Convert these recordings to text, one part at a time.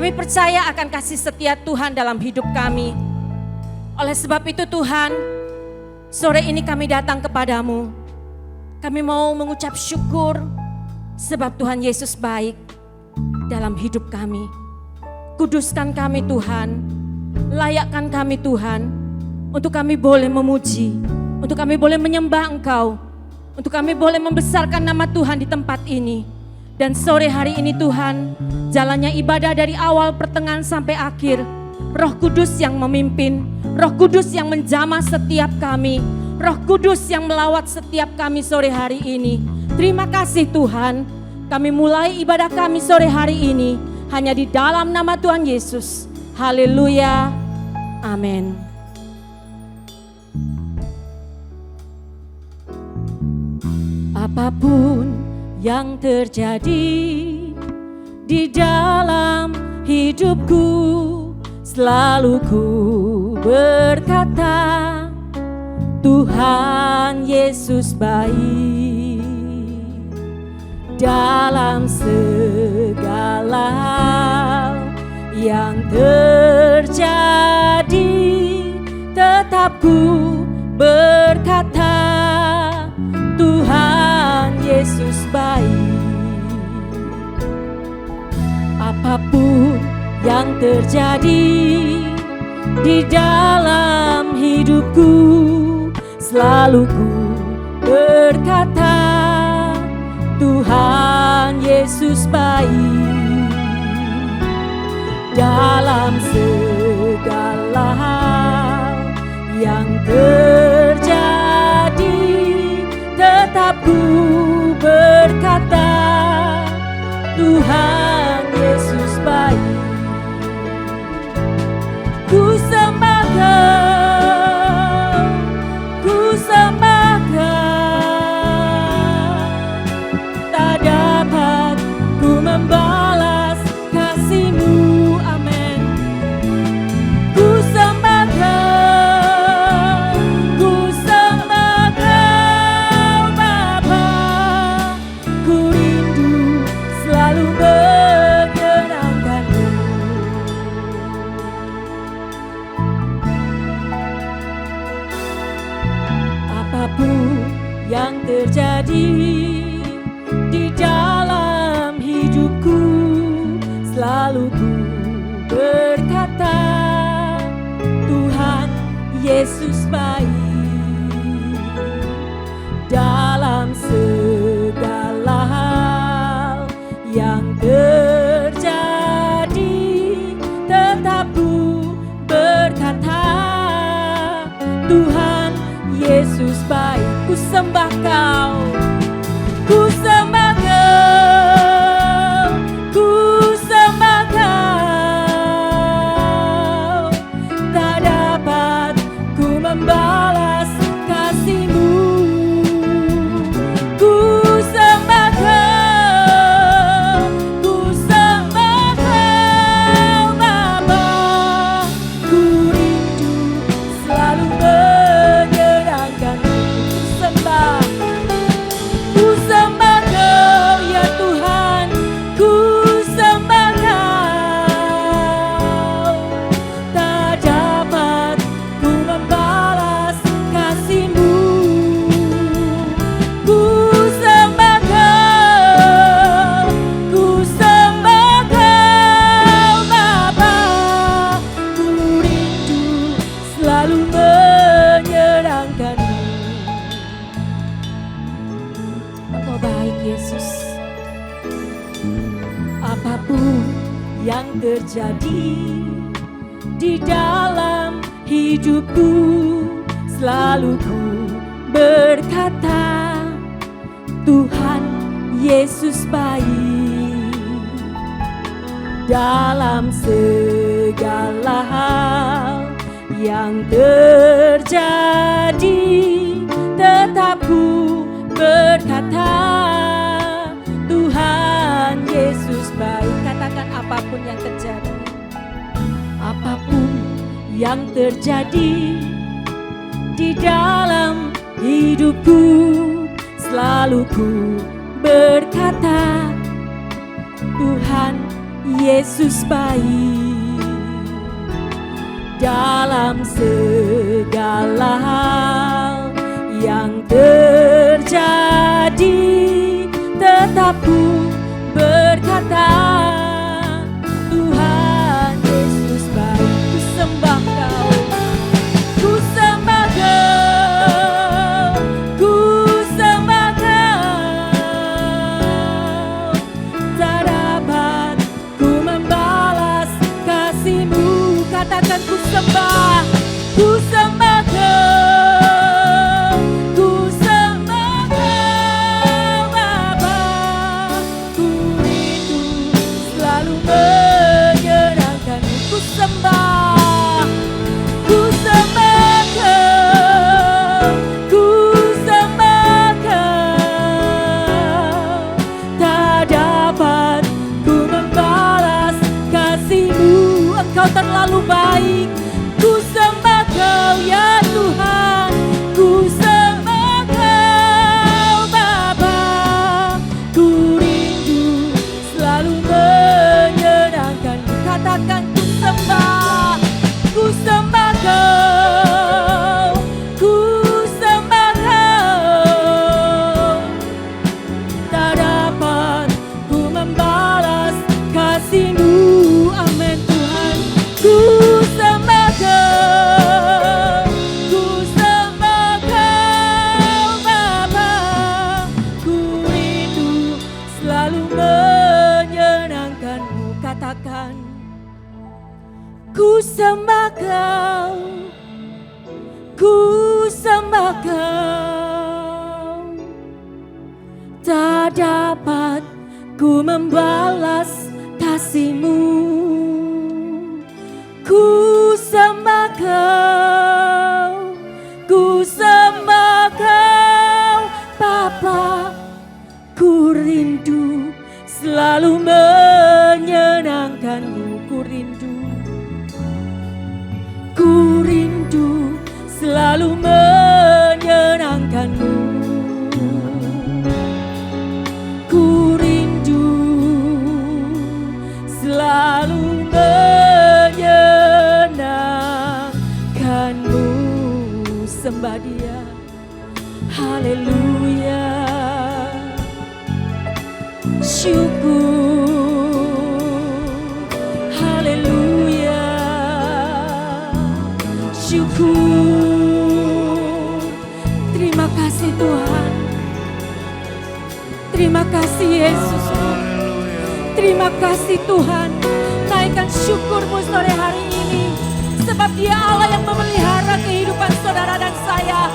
Kami percaya akan kasih setia Tuhan dalam hidup kami. Oleh sebab itu Tuhan, sore ini kami datang kepadamu. Kami mau mengucap syukur sebab Tuhan Yesus baik dalam hidup kami. Kuduskan kami Tuhan, layakkan kami Tuhan, untuk kami boleh memuji, untuk kami boleh menyembah Engkau, untuk kami boleh membesarkan nama Tuhan di tempat ini. Dan sore hari ini Tuhan, jalannya ibadah dari awal pertengahan sampai akhir, Roh Kudus yang memimpin, Roh Kudus yang menjamah setiap kami, Roh Kudus yang melawat setiap kami sore hari ini. Terima kasih Tuhan, kami mulai ibadah kami sore hari ini hanya di dalam nama Tuhan Yesus. Haleluya, amin. Apapun yang terjadi di dalam hidupku, selalu ku berkata, Tuhan Yesus baik. Dalam segala hal yang terjadi, tetap ku berkata, Tuhan Yesus baik. Apapun yang terjadi di dalam hidupku, selalu ku berkata, Tuhan Yesus baik. Dalam segala hal yang terjadi, tetap ku berkata, Tuhan Yesus baik. Ku sembah Kau, ku sembah Kau, tak dapat ku membalas kasih-Mu, amin. Ku sembah Kau, ku sembah Kau Bapa, ku rindu selalu menyenangkan-Mu. Apapun yang terjadi di dalam hidupku, selalu ku berkata, Tuhan Yesus baik. Dalam segala hal yang terjadi, tetap ku berkata, Tuhan Yesus baik. Ku sembah Kau, ku sembah Kau, ku sembah Kau, tak dapat ku membalas kasih-Mu. Ku sembah Kau, ku sembah Kau Bapa, ku rindu selalu menyenangkan-Mu. Ku sembah Kau ya Tuhan, ku sembah Kau, tak dapat ku membalas kasih-Mu. Ku sembah Kau, ku sembah Kau Bapa, ku rindu selalu menyenangkan-Mu. Engkau baik Yesus. Apapun yang terjadi di dalam hidupku, selalu ku berkata, Tuhan Yesus baik. Dalam segala hal yang terjadi, tetap ku berkata, Tuhan Yesus baik. Katakan apapun yang terjadi, apapun yang terjadi di dalam hidupku, selalu ku berkata, Tuhan Yesus baik dalam segala hal yang terjadi. Tetap ku berkata, Tuhan Yesus baik. Ku sembah Kau, ku sembah Kau, ku sembah Kau. Tak dapat ku membalas kasih-Mu. Katakan ku sembah Kau, ku sembah Kau Bapa. Ku rindu selalu menyenangkan-Mu. Ku sembah Kau, ku sembah Kau. Tak dapat ku membalas kasih-Mu. Engkau terlalu baik. Ku sembah Kau ya Tuhan, ku sembah Kau Bapa. Ku rindu selalu menyenangkan-Mu. Katakan ku sembah Kau, ku sembah Kau. Tak dapat ku membalas kasih-Mu. Amin Tuhan. Ku sembah Kau, ku sembah Kau Bapa. Ku rindu selalu menyenangkan-Mu. Katakan ku sembah Kau, ku sembah Kau. Tak dapat ku membalas kasih-Mu. Ku sembah Kau, ku sembah Kau Bapa. Ku rindu selalu menyenangkan-Mu. Ku rindu selalu menyenangkan-Mu. Ku rindu selalu menyenangkan-Mu. Sembah Dia. Haleluya. Syukur. Haleluya. Syukur. Terima kasih Tuhan. Terima kasih Yesus. Terima kasih Tuhan. Naikkan syukur-Mu sore hari ini. Sebab Dia Allah yang memelihara kehidupan saudara dan saya.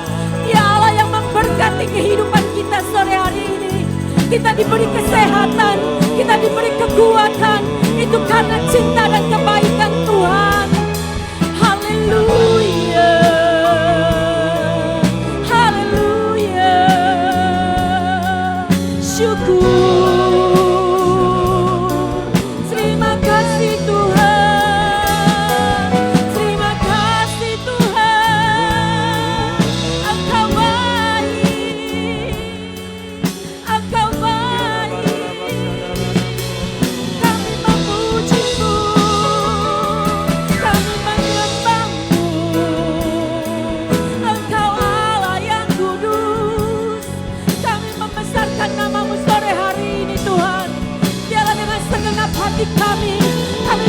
Dia Allah yang memberkati kehidupan kita sore hari ini. Kita diberi kesehatan, kita diberi kekuatan. Itu karena cinta dan kebaikan Tuhan. Haleluya. Haleluya. Syukur. Terima kasih Tuhan. Terima kasih Tuhan. Engkau baik. Engkau baik. Kami memuji-Mu. Kami menyembah-Mu. Engkau Allah yang kudus. Kami membesarkan nama-Mu sore hari ini Tuhan. Biarlah dengan segenap hati kami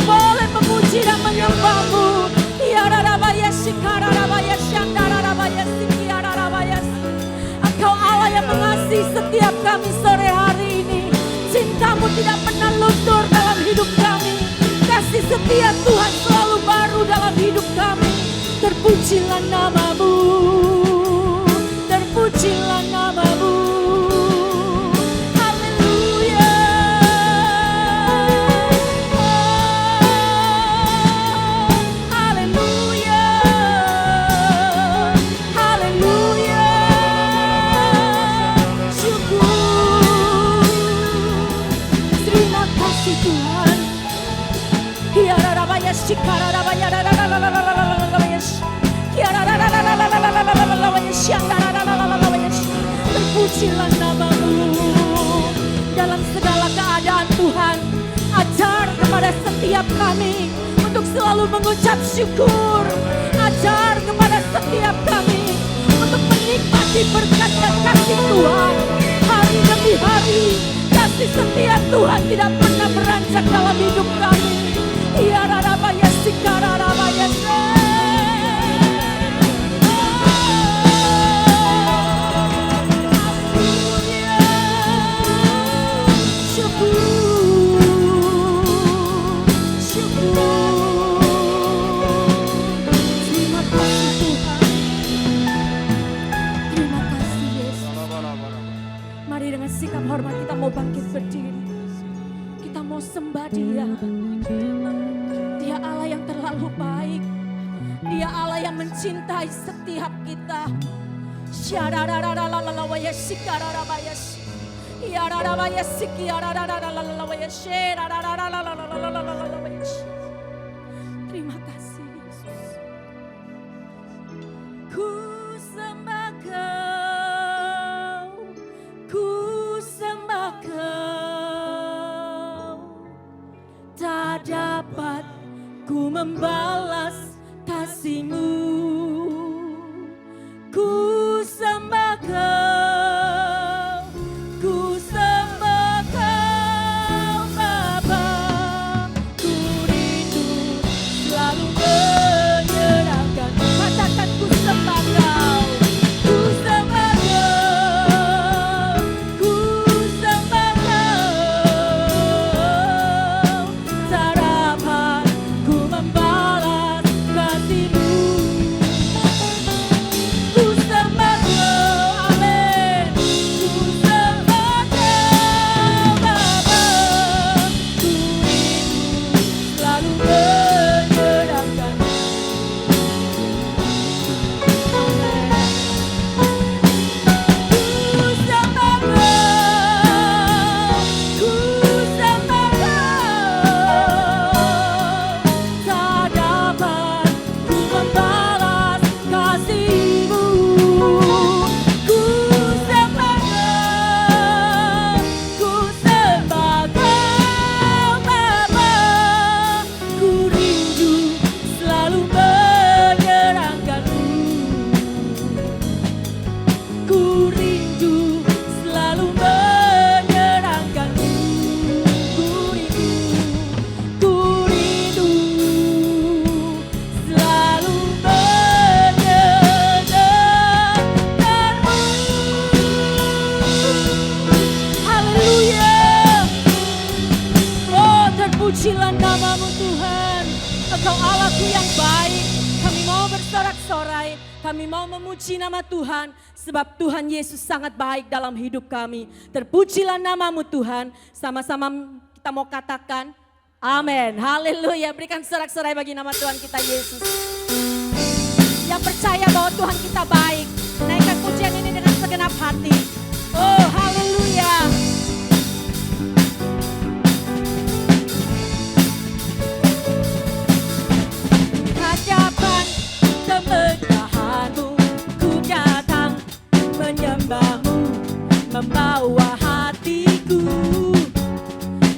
boleh memuji dan menyembah-Mu. Engkau Allah yang mengasihi setiap kami sore hari ini. Cinta-Mu tidak pernah luntur dalam hidup kami. Kasih setia Tuhan selalu baru dalam hidup kami. Terpujilah nama-Mu. Terpujilah nama-Mu. Haleluya. Haleluya. Haleluya. Syukur. Terima kasih Tuhan. Terpujilah nama-Mu dalam segala keadaan Tuhan. Ajar kepada kepada setiap kami untuk selalu mengucap syukur. Ajar kepada setiap kami untuk menikmati berkat dan kasih Tuhan hari demi hari. Kasih setia Tuhan tidak pernah beranjak dalam hidup kami. Ya Rabaya Sikara Rabaya sikap hormat kita mau bangkit berdiri. Kita mau sembah Dia. Dia Allah yang terlalu baik. Dia Allah yang mencintai setiap kita. Terima kasih Yesus. Ku sembah Kau. Ku sembah Kau, tak dapat ku membalas kasih-Mu. Ku sembah Kau, ku sembah Kau Bapa. Ku rindu selalu menyenangkan. Katakan ku sembah Kau. Pujilah nama-Mu Tuhan, Engkau Allah-Ku yang baik. Kami mau bersorak-sorai, kami mau memuji nama Tuhan, sebab Tuhan Yesus sangat baik dalam hidup kami. Terpujilah nama-Mu Tuhan, sama-sama kita mau katakan, amin, haleluya. Berikan sorak-sorai bagi nama Tuhan kita Yesus. Yang percaya bahwa Tuhan kita baik, naikkan pujian ini dengan segenap hati. Oh haleluya. Kemegahan-Mu ku datang menyembah-Mu, membawa hatiku,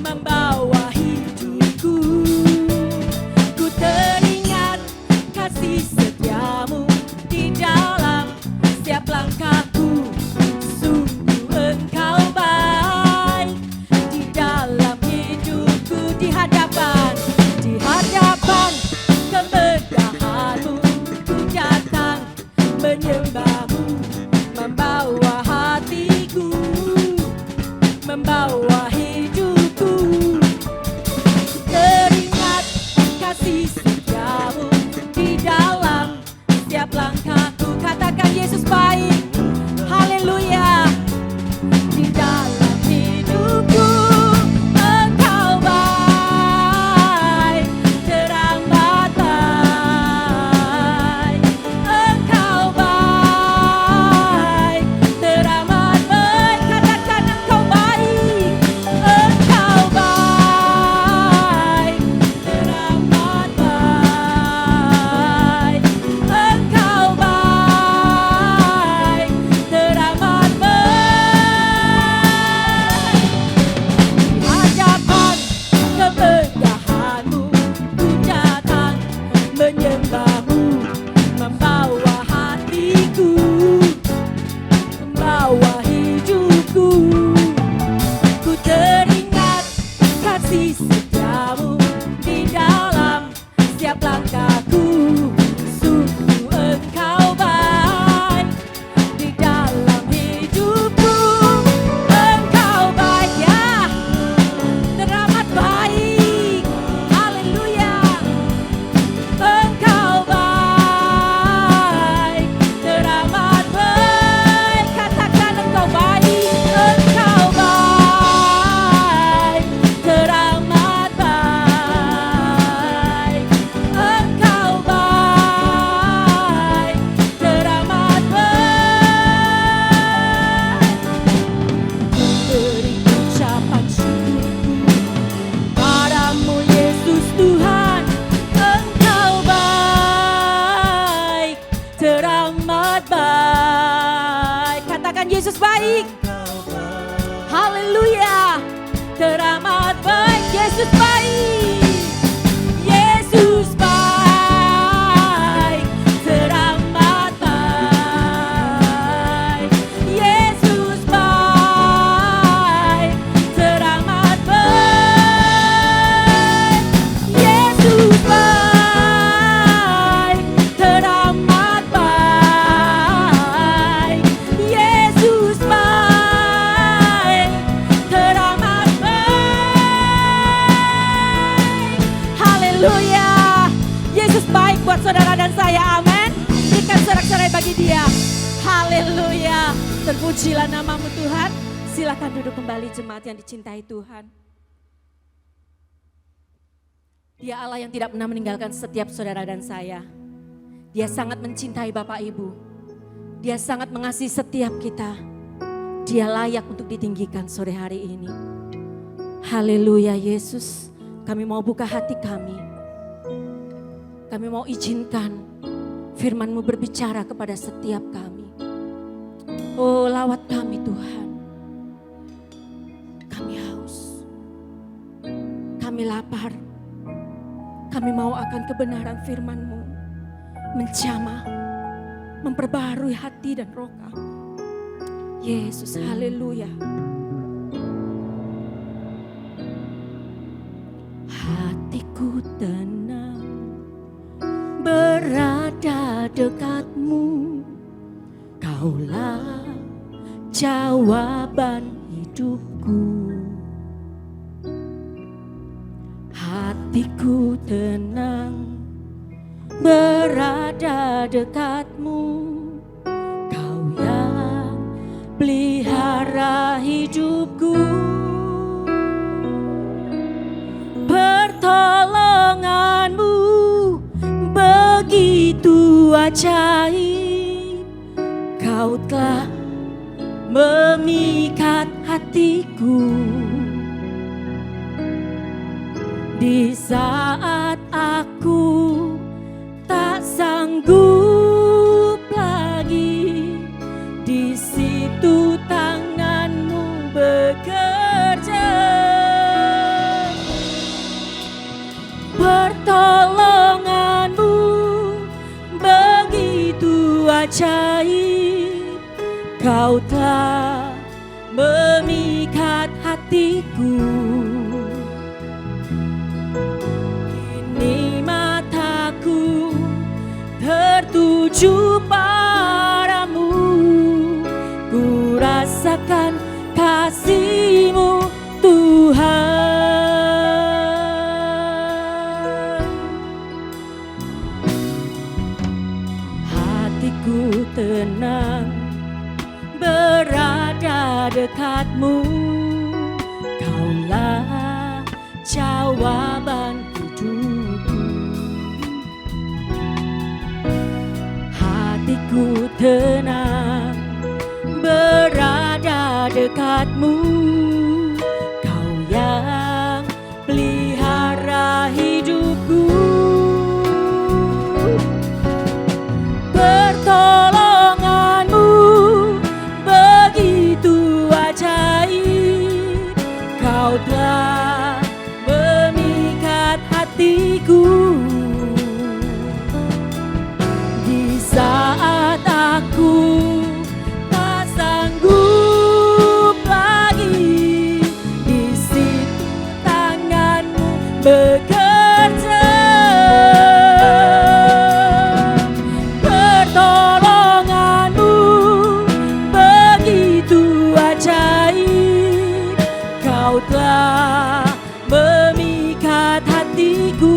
membawa hidupku. Ku teringat kasih setia-Mu di dalam setiap langkahku. Sungguh Engkau baik di dalam hidupku, di hadapan kemegahan-Mu datang menyembah-Mu, membawa hatiku, membawa hidupku. Teringat kasih setia-Mu di dalam setiap langkahku. Katakan Yesus baik, haleluya. Di dalam hidupku Engkau baik, terang baik. Engkau baik, teramat baik. Katakan Engkau baik, Engkau baik, teramat baik. baik. Haleluya. Teramat baik, Yesus baik. Yesus baik, teramat baik. Yesus baik, teramat baik. Yesus baik, teramat baik. Yesus baik, teramat baik. Haleluya. Yesus baik buat saudara dan saya, amin. Berikan sorak-sorai bagi dia. Haleluya. Terpujilah namamu Tuhan. Silakan duduk kembali jemaat yang dicintai Tuhan. Dia Allah yang tidak pernah meninggalkan setiap saudara dan saya. Dia sangat mencintai Bapak Ibu. Dia sangat mengasihi setiap kita. Dia layak untuk ditinggikan sore hari ini. Haleluya Yesus. Kami mau buka hati kami. Kami mau izinkan firman-Mu berbicara kepada setiap kami. Oh, lawat kami Tuhan. Kami haus. Kami lapar. Kami mau akan kebenaran firman-Mu. Menjamah, memperbaharui hati dan roh kami. Yesus, haleluya. Hatiku tenang berada dekat-Mu. Kaulah jawaban hidupku. Hatiku tenang berada dekat-Mu. Kau yang pelihara hidupku. Pertolongan-Mu begitu ajaib. Kau telah memikat hatiku. Di saat aku tak sanggup lagi, di situ tangan-Mu bekerja. Pertolongan-Mu begitu ajaib. Kau telah memikat hatiku. Kini mataku tertuju padamu. Ku rasakan kasih-Mu Tuhan. Hatiku tenang berada dekat-Mu. Kaulah jawaban hidupku. Hatiku tenang berada dekat-Mu. Kau yang pelihara hidupku. Pertolongan-Mu begitu ajaib. Kau telah memikat hatiku. Di saat aku tak sanggup lagi, di situ tangan-Mu bekerja. Pertolongan-Mu begitu ajaib. Kau telah memikat hatiku.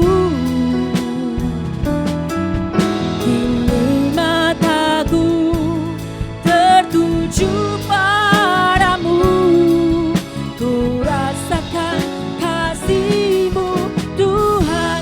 Kini mataku tertuju padamu. Ku rasakan kasih-Mu Tuhan.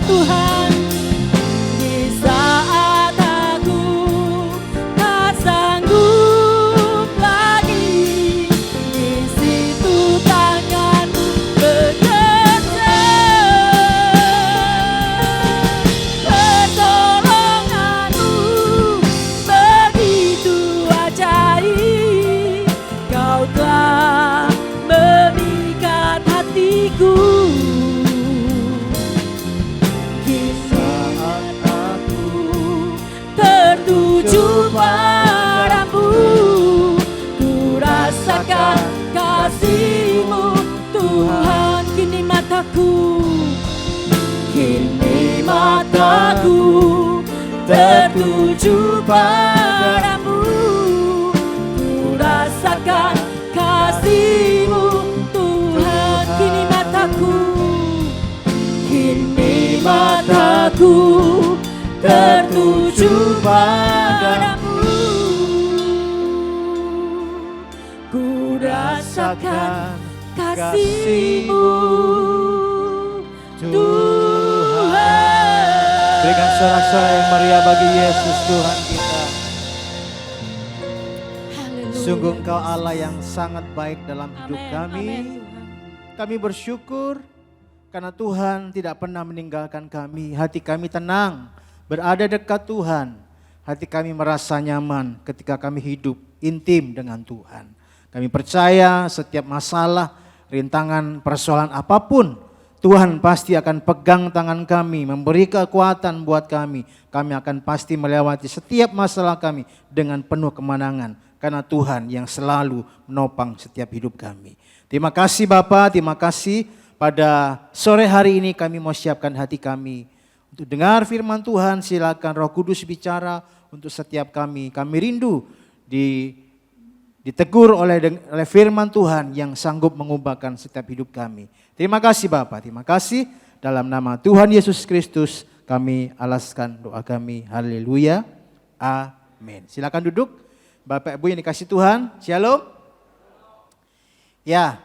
Tuhan. Di saat aku tak sanggup lagi, di situ tangan-Mu bekerja. Pertolongan-Mu begitu ajaib, Kau telah memikat hatiku. Tertuju padamu, ku rasakan kasih-Mu Tuhan. Kini mataku tertuju padamu, ku rasakan kasih-Mu Tuhan. Kini mataku tertuju padamu, ku rasakan kasih-Mu Tuhan. Berikan sorak-sorai yang meriah bagi Yesus Tuhan kita. Haleluya. Sungguh Engkau Allah yang sangat baik dalam hidup Amin, kami. amin, Tuhan. Kami bersyukur karena Tuhan tidak pernah meninggalkan kami. Hati kami tenang berada dekat Tuhan. Hati kami merasa nyaman ketika kami hidup intim dengan Tuhan. Kami percaya setiap masalah, rintangan, persoalan apapun, Tuhan pasti akan pegang tangan kami, memberi kekuatan buat kami. Kami akan pasti melewati setiap masalah kami dengan penuh kemenangan. Karena Tuhan yang selalu menopang setiap hidup kami. Terima kasih Bapa, terima kasih pada sore hari ini kami mau siapkan hati kami untuk dengar firman Tuhan. Silakan Roh Kudus bicara untuk setiap kami. Kami rindu ditegur oleh firman Tuhan yang sanggup mengubahkan setiap hidup kami. Terima kasih Bapa, terima kasih. Dalam nama Tuhan Yesus Kristus kami alaskan doa kami. Haleluya. Amin. Silakan duduk. Bapak Ibu yang dikasih Tuhan. Shalom. Ya.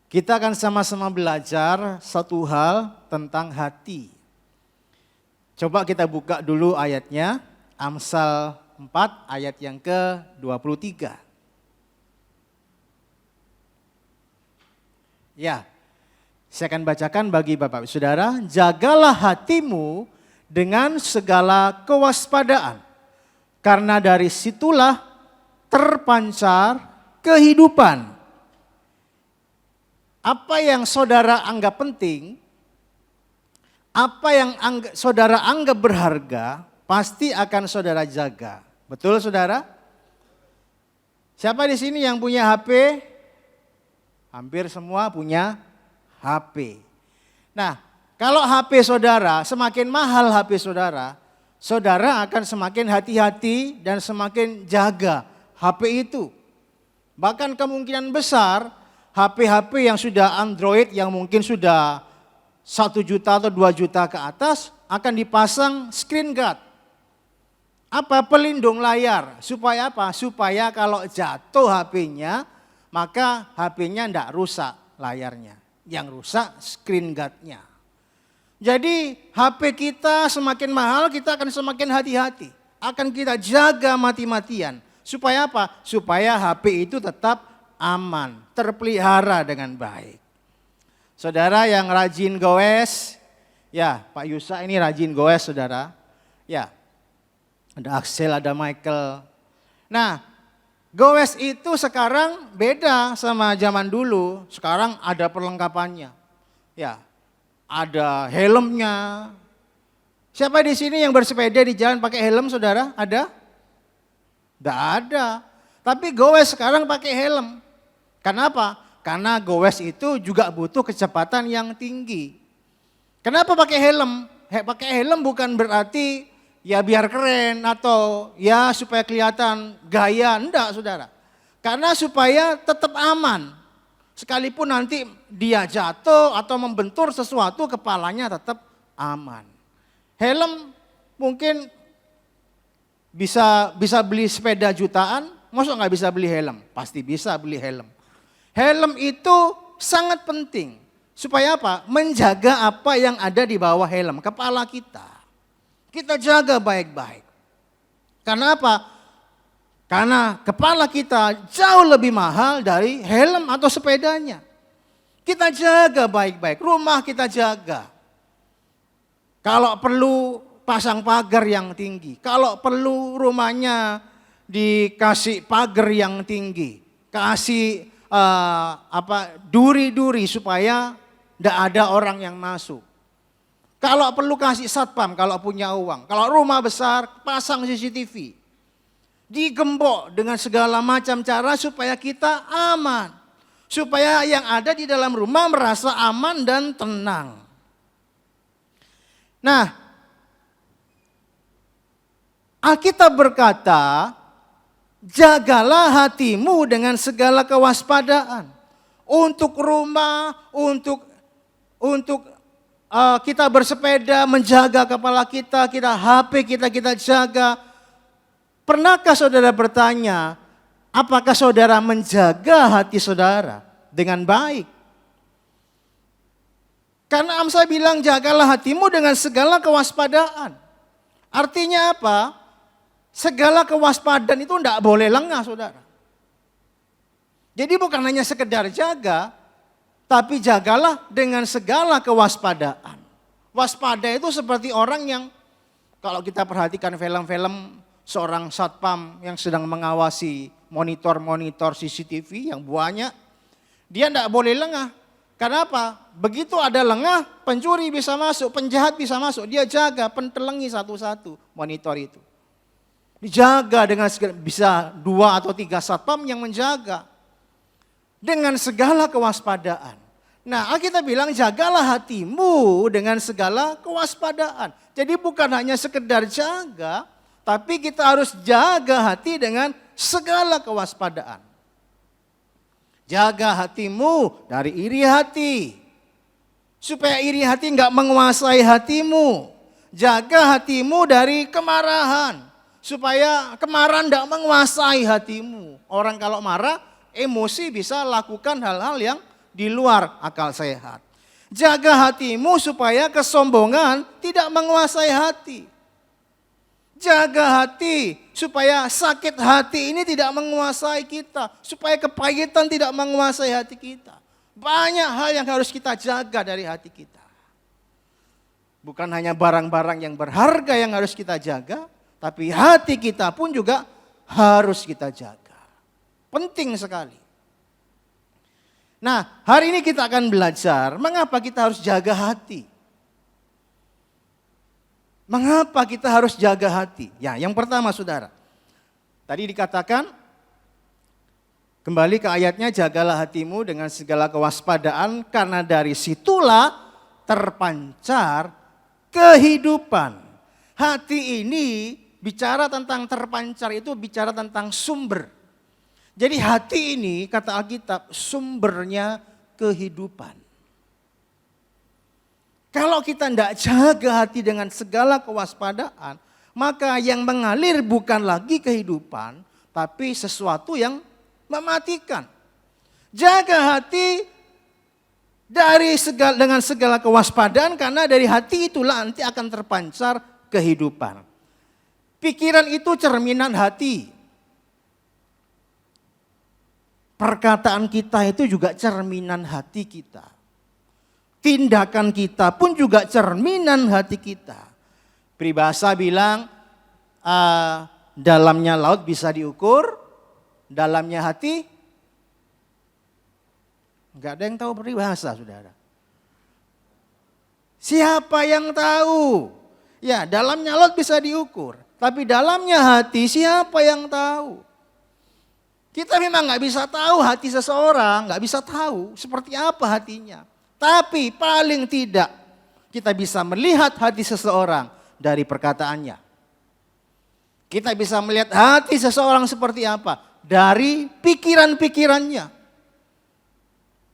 Kita akan sama-sama belajar satu hal tentang hati. Coba kita buka dulu ayatnya, Amsal 4 ayat yang ke-23. Ya, saya akan bacakan bagi Bapak Ibu Saudara. Jagalah hatimu dengan segala kewaspadaan, karena dari situlah terpancar kehidupan. Apa yang saudara anggap penting, apa yang saudara anggap berharga, pasti akan saudara jaga. Betul saudara? Siapa di sini yang punya HP? Hampir semua punya HP. Nah, kalau HP saudara semakin mahal HP saudara, saudara akan semakin hati-hati dan semakin jaga HP itu. Bahkan kemungkinan besar HP-HP yang sudah Android yang mungkin sudah 1 juta atau 2 juta ke atas akan dipasang screen guard. Apa? Pelindung layar. Supaya apa? Supaya kalau jatuh HP-nya, maka HP-nya tidak rusak layarnya. Yang rusak screen guard-nya. Jadi HP kita semakin mahal, kita akan semakin hati-hati. Akan kita jaga mati-matian. Supaya apa? Supaya HP itu tetap aman, terpelihara dengan baik. Saudara yang rajin goes, ya Pak Yusa ini rajin goes saudara. Ya, ada Axel, ada Michael. Nah, goes itu sekarang beda sama zaman dulu. Sekarang ada perlengkapannya. Ya, ada helmnya. Siapa di sini yang bersepeda di jalan pakai helm saudara? Ada? Tidak ada. Tapi goes sekarang pakai helm. Kenapa? Karena goes itu juga butuh kecepatan yang tinggi. Kenapa pakai helm? Pakai helm bukan berarti ya biar keren atau ya supaya kelihatan gaya. Enggak saudara. Karena supaya tetap aman. Sekalipun nanti dia jatuh atau membentur sesuatu, kepalanya tetap aman. Helm mungkin bisa beli sepeda jutaan, masa nggak bisa beli helm? Pasti bisa beli helm. Helm itu sangat penting. Supaya apa? Menjaga apa yang ada di bawah helm, kepala kita. Kita jaga baik-baik. Karena apa? Karena kepala kita jauh lebih mahal dari helm atau sepedanya. Kita jaga baik-baik, rumah kita jaga. Kalau perlu pasang pagar yang tinggi, kalau perlu rumahnya dikasih pagar yang tinggi, kasih duri-duri supaya tidak ada orang yang masuk. Kalau perlu kasih satpam, kalau punya uang. Kalau rumah besar, pasang CCTV. Digembok dengan segala macam cara supaya kita aman. Supaya yang ada di dalam rumah merasa aman dan tenang. Nah, Alkitab berkata, jagalah hatimu dengan segala kewaspadaan. Untuk rumah, untuk kita bersepeda, menjaga kepala kita HP kita jaga. Pernahkah saudara bertanya, apakah saudara menjaga hati saudara dengan baik? Karena Amsal bilang jagalah hatimu dengan segala kewaspadaan. Artinya apa? Segala kewaspadaan itu tidak boleh lengah saudara. Jadi bukan hanya sekedar jaga, tapi jagalah dengan segala kewaspadaan. Waspada itu seperti orang yang, kalau kita perhatikan film-film seorang satpam yang sedang mengawasi monitor-monitor CCTV yang banyak, dia tidak boleh lengah. Karena apa? Begitu ada lengah, pencuri bisa masuk, penjahat bisa masuk. Dia jaga, pentelengi satu-satu monitor itu. Dijaga dengan bisa 2 atau 3 satpam yang menjaga. Dengan segala kewaspadaan. Nah, Alkitab bilang jagalah hatimu dengan segala kewaspadaan. Jadi bukan hanya sekedar jaga, tapi kita harus jaga hati dengan segala kewaspadaan. Jaga hatimu dari iri hati. Supaya iri hati enggak menguasai hatimu. Jaga hatimu dari kemarahan. Supaya kemarahan enggak menguasai hatimu. Orang kalau marah, emosi bisa lakukan hal-hal yang di luar akal sehat. Jaga hatimu supaya kesombongan tidak menguasai hati. Jaga hati supaya sakit hati ini tidak menguasai kita. Supaya kepahitan tidak menguasai hati kita. Banyak hal yang harus kita jaga dari hati kita. Bukan hanya barang-barang yang berharga yang harus kita jaga, tapi hati kita pun juga harus kita jaga. Penting sekali. Nah, hari ini kita akan belajar mengapa kita harus jaga hati. Mengapa kita harus jaga hati? Ya, yang pertama saudara. Tadi dikatakan, kembali ke ayatnya, jagalah hatimu dengan segala kewaspadaan karena dari situlah terpancar kehidupan. Hati ini bicara tentang terpancar itu bicara tentang sumber. Jadi hati ini kata Alkitab sumbernya kehidupan. Kalau kita tidak jaga hati dengan segala kewaspadaan, maka yang mengalir bukan lagi kehidupan, tapi sesuatu yang mematikan. Jaga hati dengan segala kewaspadaan karena dari hati itulah nanti akan terpancar kehidupan. Pikiran itu cerminan hati. Perkataan kita itu juga cerminan hati kita. Tindakan kita pun juga cerminan hati kita. Peribahasa bilang, dalamnya laut bisa diukur, dalamnya hati. Enggak ada yang tahu peribahasa, saudara. Siapa yang tahu? Ya, dalamnya laut bisa diukur. Tapi dalamnya hati siapa yang tahu? Kita memang nggak bisa tahu hati seseorang, nggak bisa tahu seperti apa hatinya. Tapi paling tidak kita bisa melihat hati seseorang dari perkataannya. Kita bisa melihat hati seseorang seperti apa dari pikiran-pikirannya.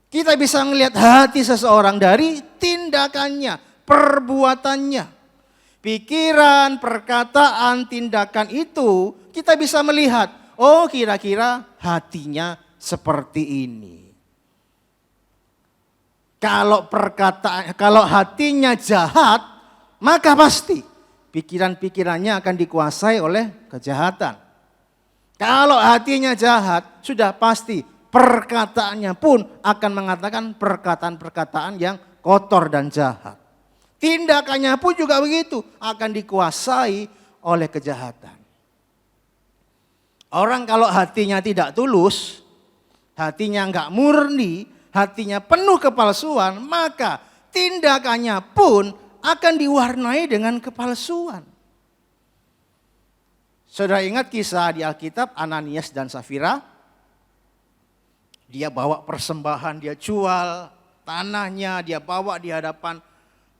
Kita bisa melihat hati seseorang dari tindakannya, perbuatannya. Pikiran, perkataan, tindakan itu kita bisa melihat. Oh, kira-kira hatinya seperti ini. Kalau hatinya jahat, maka pasti pikiran-pikirannya akan dikuasai oleh kejahatan. Kalau hatinya jahat, sudah pasti perkataannya pun akan mengatakan perkataan-perkataan yang kotor dan jahat. Tindakannya pun juga begitu, akan dikuasai oleh kejahatan. Orang kalau hatinya tidak tulus, hatinya enggak murni, hatinya penuh kepalsuan, maka tindakannya pun akan diwarnai dengan kepalsuan. Saudara ingat kisah di Alkitab Ananias dan Safira? Dia bawa persembahan, dia jual tanahnya, dia bawa di hadapan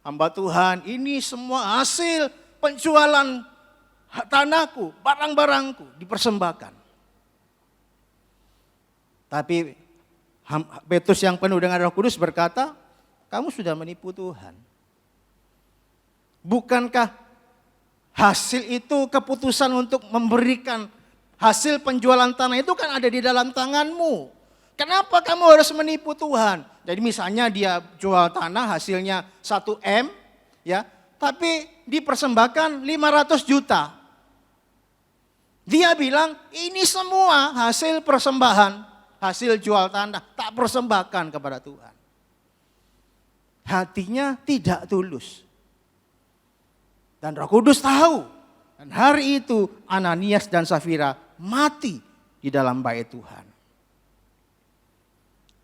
hamba Tuhan. Ini semua hasil penjualan tanahku, barang-barangku dipersembahkan. Tapi Petrus yang penuh dengan Roh Kudus berkata, kamu sudah menipu Tuhan. Bukankah hasil itu keputusan untuk memberikan hasil penjualan tanah itu kan ada di dalam tanganmu. Kenapa kamu harus menipu Tuhan? Jadi misalnya dia jual tanah hasilnya 1 M, ya, tapi dipersembahkan 500 juta. Dia bilang ini semua hasil persembahan, hasil jual tanah, tak persembahkan kepada Tuhan. Hatinya tidak tulus. Dan Roh Kudus tahu. Dan hari itu Ananias dan Safira mati di dalam bait Tuhan.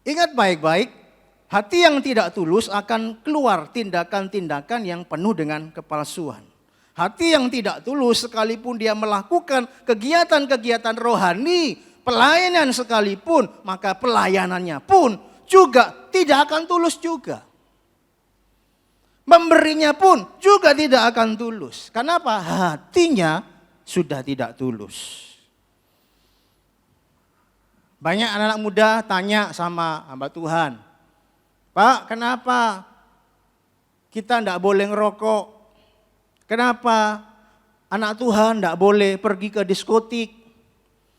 Ingat baik-baik, hati yang tidak tulus akan keluar tindakan-tindakan yang penuh dengan kepalsuan. Hati yang tidak tulus sekalipun dia melakukan kegiatan-kegiatan rohani, pelayanan sekalipun, maka pelayanannya pun juga tidak akan tulus juga. Memberinya pun juga tidak akan tulus. Kenapa? Hatinya sudah tidak tulus. Banyak anak-anak muda tanya sama hamba Tuhan, Pak, kenapa kita tidak boleh ngerokok? Kenapa anak Tuhan tidak boleh pergi ke diskotik?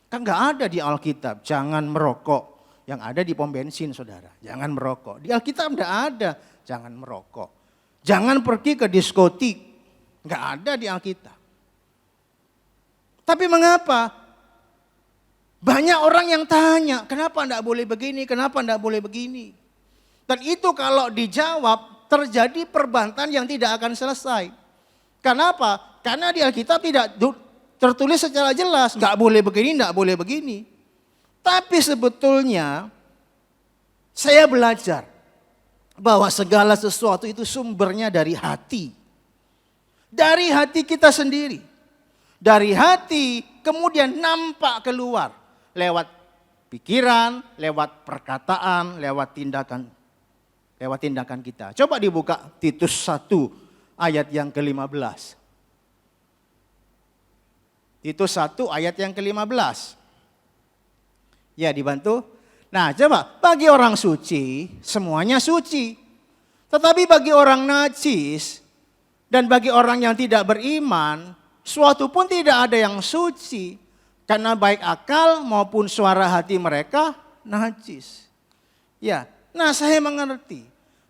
Kan nggak ada di Alkitab, jangan merokok. Yang ada di pom bensin, saudara, jangan merokok. Di Alkitab tidak ada, jangan merokok. Jangan pergi ke diskotik, nggak ada di Alkitab. Tapi mengapa? Banyak orang yang tanya, kenapa tidak boleh begini, kenapa tidak boleh begini. Dan itu kalau dijawab, terjadi perbantan yang tidak akan selesai. Kenapa? Karena di Alkitab tidak tertulis secara jelas, nggak boleh begini, nggak boleh begini. Tapi sebetulnya saya belajar bahwa segala sesuatu itu sumbernya dari hati. Dari hati kita sendiri. Dari hati kemudian nampak keluar. Lewat pikiran, lewat perkataan, lewat tindakan kita. Coba dibuka Titus 1 ayat yang ke-15. Titus 1 ayat yang ke-15. Ya, dibantu. Nah, coba bagi orang suci, semuanya suci. Tetapi bagi orang najis dan bagi orang yang tidak beriman, suatu pun tidak ada yang suci. Karena baik akal maupun suara hati mereka najis. Ya, nah saya mengerti.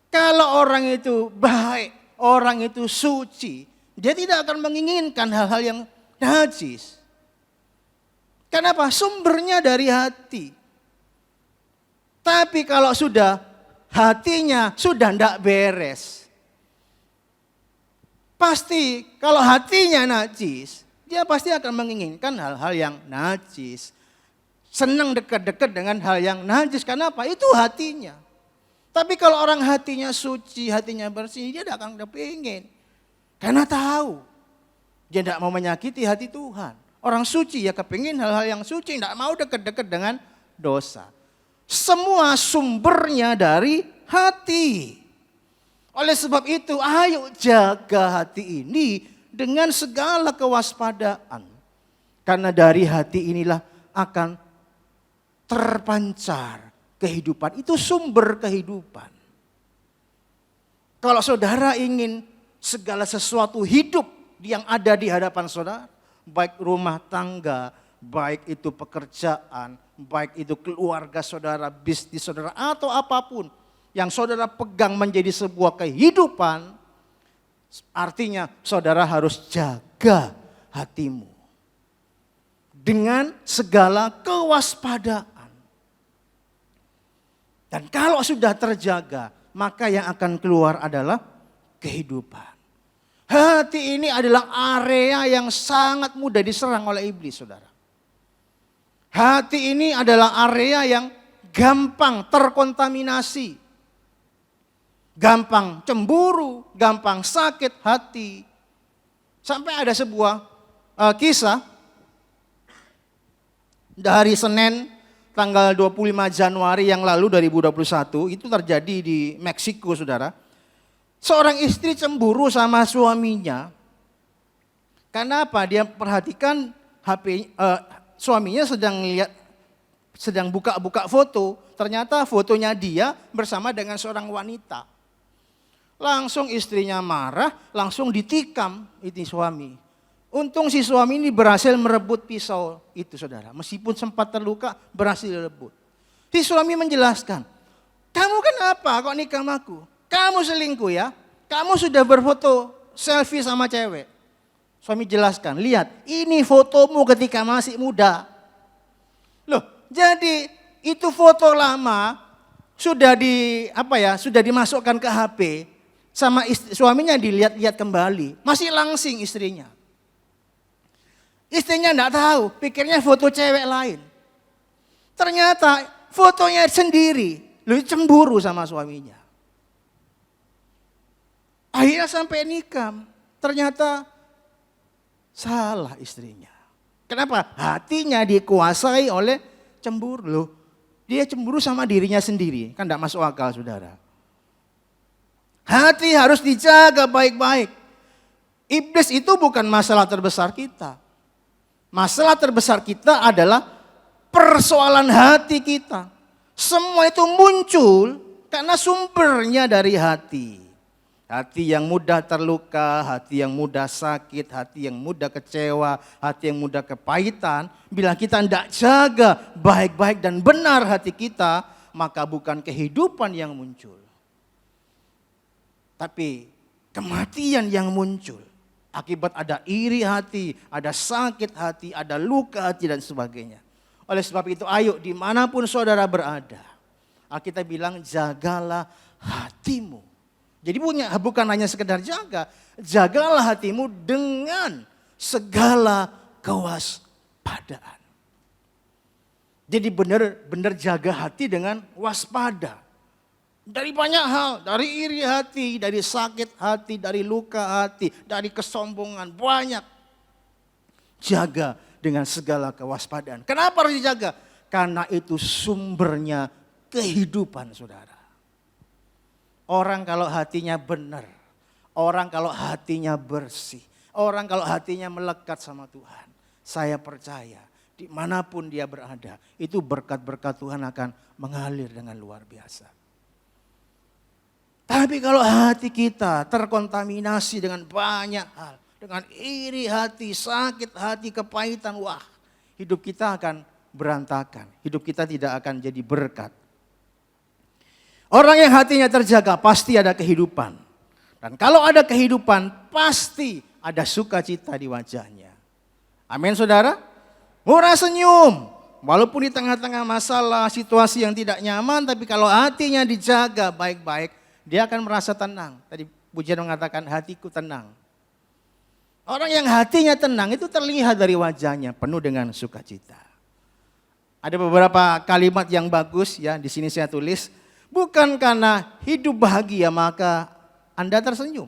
Kalau orang itu baik, orang itu suci, dia tidak akan menginginkan hal-hal yang najis. Kenapa? Sumbernya dari hati. Tapi kalau sudah hatinya sudah tidak beres. Pasti kalau hatinya najis, dia pasti akan menginginkan hal-hal yang najis. Senang dekat-dekat dengan hal yang najis. Kenapa? Itu hatinya. Tapi kalau orang hatinya suci, hatinya bersih, dia tidak akan kepingin. Karena tahu. Dia tidak mau menyakiti hati Tuhan. Orang suci ya kepingin hal-hal yang suci, tidak mau dekat-dekat dengan dosa. Semua sumbernya dari hati. Oleh sebab itu, ayo jaga hati ini dengan segala kewaspadaan. Karena dari hati inilah akan terpancar kehidupan. Itu sumber kehidupan. Kalau saudara ingin segala sesuatu hidup yang ada di hadapan saudara, baik rumah tangga, baik itu pekerjaan, baik itu keluarga saudara, bisnis saudara, atau apapun. yang saudara pegang menjadi sebuah kehidupan, artinya saudara harus jaga hatimu dengan segala kewaspadaan. Dan kalau sudah terjaga, maka yang akan keluar adalah kehidupan. Hati ini adalah area yang sangat mudah diserang oleh iblis, saudara. Hati ini adalah area yang gampang terkontaminasi. Gampang cemburu, gampang sakit hati. Sampai ada sebuah kisah dari Senin tanggal 25 Januari yang lalu 2021, itu terjadi di Meksiko, saudara. Seorang istri cemburu sama suaminya. Karena apa? Dia perhatikan suaminya sedang buka-buka foto. Ternyata fotonya dia bersama dengan seorang wanita. Langsung istrinya marah, langsung ditikam ini suami. Untung si suami ini berhasil merebut pisau itu, saudara. Meskipun sempat terluka, berhasil direbut. Si suami menjelaskan, kamu kenapa kok nikah sama aku? Kamu selingkuh ya? Kamu sudah berfoto selfie sama cewek. Suami jelaskan, lihat ini fotomu ketika masih muda. Loh, jadi itu foto lama sudah sudah dimasukkan ke HP sama suaminya, dilihat-lihat kembali. Masih langsing istrinya. Istrinya enggak tahu, pikirnya foto cewek lain. Ternyata fotonya sendiri, cemburu sama suaminya. Akhirnya sampai nikah, ternyata salah istrinya. Kenapa? Hatinya dikuasai oleh cemburu. Loh, dia cemburu sama dirinya sendiri, kan enggak masuk akal, saudara. Hati harus dijaga baik-baik. Iblis itu bukan masalah terbesar kita. Masalah terbesar kita adalah persoalan hati kita. Semua itu muncul karena sumbernya dari hati. Hati yang mudah terluka, hati yang mudah sakit, hati yang mudah kecewa, hati yang mudah kepahitan. Bila kita tidak jaga baik-baik dan benar hati kita, maka bukan kehidupan yang muncul, tapi kematian yang muncul. Akibat ada iri hati, ada sakit hati, ada luka hati dan sebagainya. Oleh sebab itu ayo dimanapun saudara berada, Alkitab bilang jagalah hatimu. Jadi bukan hanya sekedar jaga, jagalah hatimu dengan segala kewaspadaan. Jadi benar-benar jaga hati dengan waspada. Dari banyak hal, dari iri hati, dari sakit hati, dari luka hati, dari kesombongan, banyak. Jaga dengan segala kewaspadaan. Kenapa harus dijaga? Karena itu sumbernya kehidupan, saudara. Orang kalau hatinya benar, orang kalau hatinya bersih, orang kalau hatinya melekat sama Tuhan, saya percaya dimanapun dia berada, itu berkat-berkat Tuhan akan mengalir dengan luar biasa. Tapi kalau hati kita terkontaminasi dengan banyak hal, dengan iri hati, sakit hati, kepahitan, wah, hidup kita akan berantakan, hidup kita tidak akan jadi berkat. Orang yang hatinya terjaga pasti ada kehidupan. Dan kalau ada kehidupan pasti ada sukacita di wajahnya. Amin, saudara. Murah senyum. Walaupun di tengah-tengah masalah, situasi yang tidak nyaman, tapi kalau hatinya dijaga baik-baik, dia akan merasa tenang. Tadi pujian mengatakan hatiku tenang. Orang yang hatinya tenang itu terlihat dari wajahnya penuh dengan sukacita. Ada beberapa kalimat yang bagus ya, di sini saya tulis. Bukan karena hidup bahagia maka Anda tersenyum.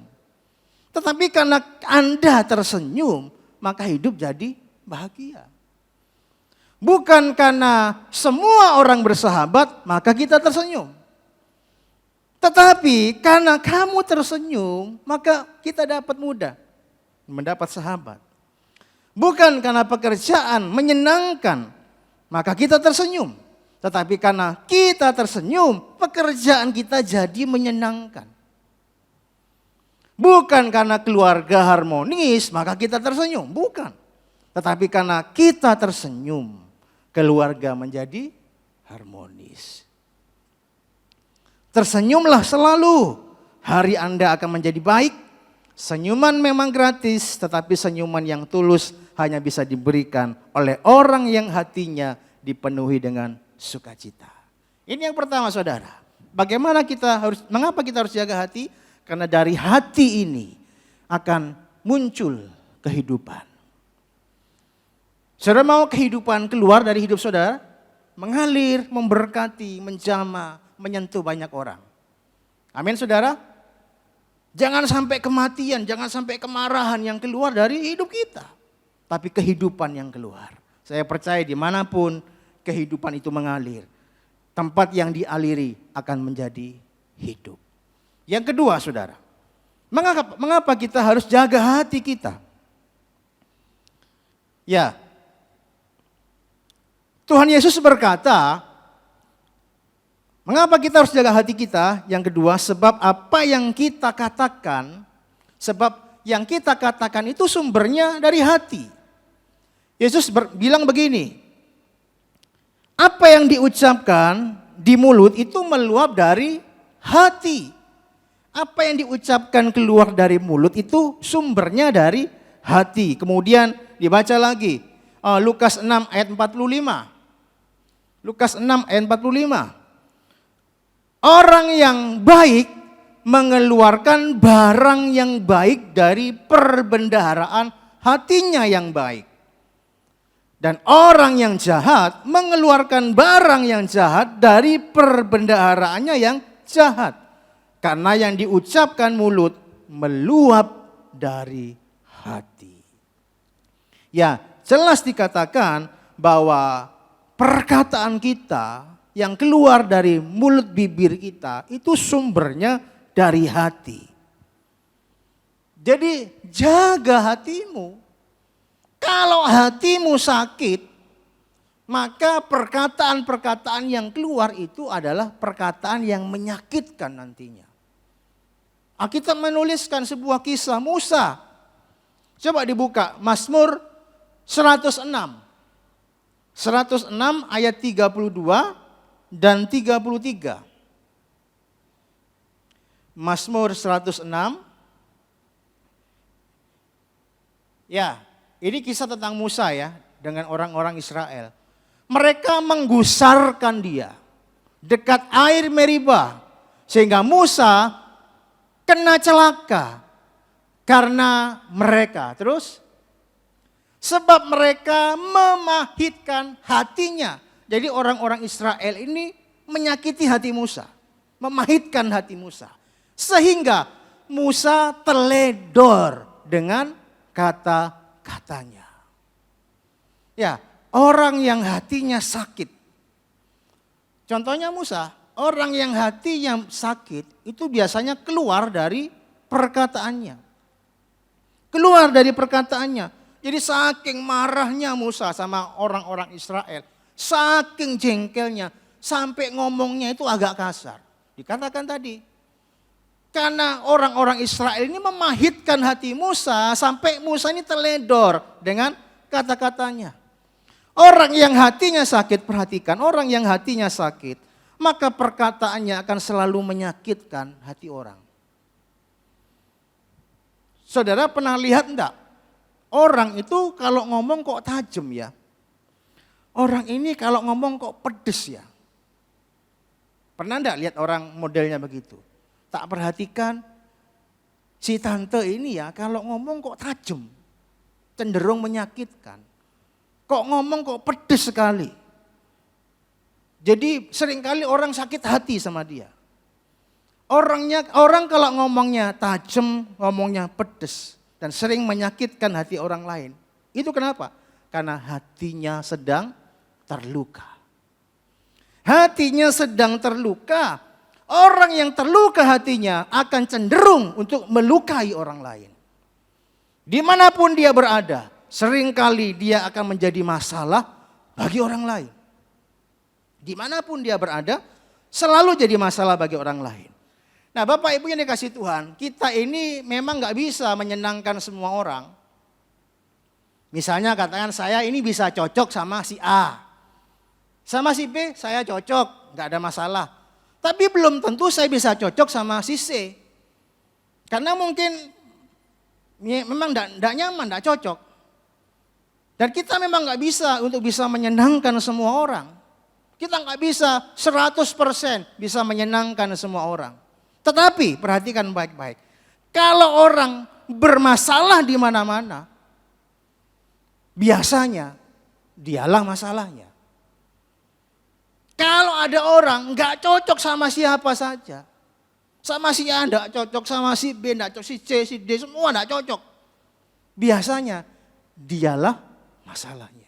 Tetapi karena Anda tersenyum maka hidup jadi bahagia. Bukan karena semua orang bersahabat maka kita tersenyum. Tetapi karena kamu tersenyum maka kita dapat mudah mendapat sahabat. Bukan karena pekerjaan menyenangkan maka kita tersenyum. Tetapi karena kita tersenyum, pekerjaan kita jadi menyenangkan. Bukan karena keluarga harmonis, maka kita tersenyum. Bukan. Tetapi karena kita tersenyum, keluarga menjadi harmonis. Tersenyumlah selalu, hari Anda akan menjadi baik. Senyuman memang gratis, tetapi senyuman yang tulus hanya bisa diberikan oleh orang yang hatinya dipenuhi dengan sukacita. Ini yang pertama saudara. Mengapa kita harus jaga hati? Karena dari hati ini akan muncul kehidupan. Saudara mau kehidupan keluar dari hidup saudara? Mengalir, memberkati, menjamah, menyentuh banyak orang. Amin saudara? Jangan sampai kematian, jangan sampai kemarahan yang keluar dari hidup kita. Tapi kehidupan yang keluar. Saya percaya dimanapun kehidupan itu mengalir. Tempat yang dialiri akan menjadi hidup. Yang kedua saudara. Mengapa kita harus jaga hati kita? Ya. Tuhan Yesus berkata, mengapa kita harus jaga hati kita? Yang kedua, sebab apa yang kita katakan, itu sumbernya dari hati. Yesus bilang begini, apa yang diucapkan di mulut itu meluap dari hati. Apa yang diucapkan keluar dari mulut itu sumbernya dari hati. Kemudian dibaca lagi, Lukas 6 ayat 45. Lukas 6 ayat 45. Orang yang baik mengeluarkan barang yang baik dari perbendaharaan hatinya yang baik. Dan orang yang jahat mengeluarkan barang yang jahat dari perbendaharaannya yang jahat. Karena yang diucapkan mulut meluap dari hati. Ya, jelas dikatakan bahwa perkataan kita yang keluar dari mulut bibir kita itu sumbernya dari hati. Jadi jaga hatimu. Kalau hatimu sakit, maka perkataan-perkataan yang keluar itu adalah perkataan yang menyakitkan nantinya. Alkitab menuliskan sebuah kisah Musa. Coba dibuka Mazmur 106. 106 ayat 32 dan 33. Mazmur 106. Ya, ini kisah tentang Musa ya, dengan orang-orang Israel. Mereka menggusarkan dia dekat air Meriba, sehingga Musa kena celaka karena mereka. Terus, sebab mereka memahitkan hatinya. Jadi orang-orang Israel ini menyakiti hati Musa. Memahitkan hati Musa. Sehingga Musa teledor dengan kata-katanya. Ya, orang yang hatinya sakit. Contohnya Musa, orang yang hatinya sakit itu biasanya keluar dari perkataannya. Keluar dari perkataannya. Jadi saking marahnya Musa sama orang-orang Israel. Saking jengkelnya, sampai ngomongnya itu agak kasar. Dikatakan tadi, karena orang-orang Israel ini memahitkan hati Musa, sampai Musa ini teledor dengan kata-katanya. Orang yang hatinya sakit, perhatikan, orang yang hatinya sakit, maka perkataannya akan selalu menyakitkan hati orang. Saudara pernah lihat enggak? Orang itu kalau ngomong kok tajam ya. Orang ini kalau ngomong kok pedes ya. Pernah enggak lihat orang modelnya begitu? Tak perhatikan si tante ini ya kalau ngomong kok tajam. Cenderung menyakitkan. Kok ngomong kok pedes sekali. Jadi seringkali orang sakit hati sama dia. Orang kalau ngomongnya tajam, ngomongnya pedes. Dan sering menyakitkan hati orang lain. Itu kenapa? Karena hatinya sedang terluka. Hatinya sedang terluka. Orang yang terluka hatinya akan cenderung untuk melukai orang lain. Dimanapun dia berada, seringkali dia akan menjadi masalah bagi orang lain. Dimanapun dia berada, selalu jadi masalah bagi orang lain. Nah Bapak Ibu yang dikasih Tuhan, kita ini memang gak bisa menyenangkan semua orang. Misalnya katakan saya ini bisa cocok sama si A. Sama si B saya cocok, gak ada masalah. Tapi belum tentu saya bisa cocok sama si C. Karena mungkin memang tidak nyaman, tidak cocok. Dan kita memang nggak bisa untuk bisa menyenangkan semua orang. Kita nggak bisa 100% bisa menyenangkan semua orang. Tetapi perhatikan baik-baik. Kalau orang bermasalah di mana-mana, biasanya dialah masalahnya. Kalau ada orang nggak cocok sama siapa saja, sama si A nggak cocok, sama si B nggak cocok, si C, si D, semua nggak cocok. Biasanya dialah masalahnya.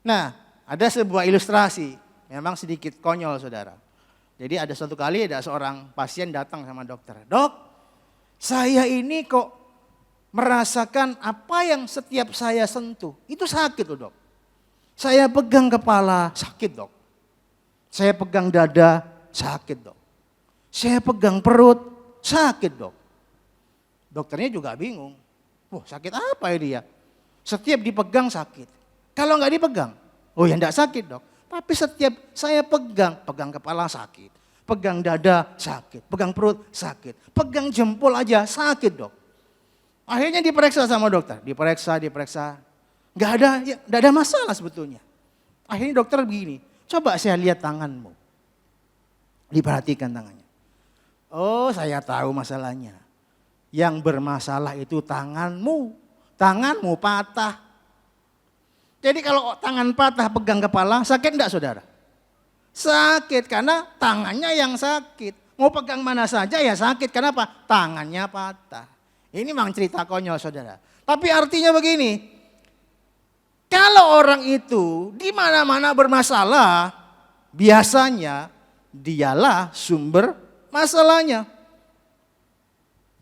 Nah, ada sebuah ilustrasi, memang sedikit konyol saudara. Jadi ada suatu kali ada seorang pasien datang sama dokter. Dok, saya ini kok merasakan apa yang setiap saya sentuh, itu sakit loh dok. Saya pegang kepala, sakit dok. Saya pegang dada, sakit dok. Saya pegang perut, sakit dok. Dokternya juga bingung. Wah sakit apa ini ya? Setiap dipegang sakit. Kalau nggak dipegang, oh ya enggak sakit dok. Tapi setiap saya pegang kepala sakit. Pegang dada sakit, pegang perut sakit. Pegang jempol aja sakit dok. Akhirnya diperiksa sama dokter. Diperiksa. Nggak ada masalah sebetulnya. Akhirnya dokter begini, coba saya lihat tanganmu. Diperhatikan tangannya. Oh saya tahu masalahnya. Yang bermasalah itu tanganmu. Tanganmu patah. Jadi kalau tangan patah pegang kepala, sakit enggak saudara? Sakit karena tangannya yang sakit. Mau pegang mana saja ya sakit. Kenapa? Tangannya patah. Ini memang cerita konyol saudara. Tapi artinya begini. Kalau orang itu di mana-mana bermasalah, biasanya dialah sumber masalahnya.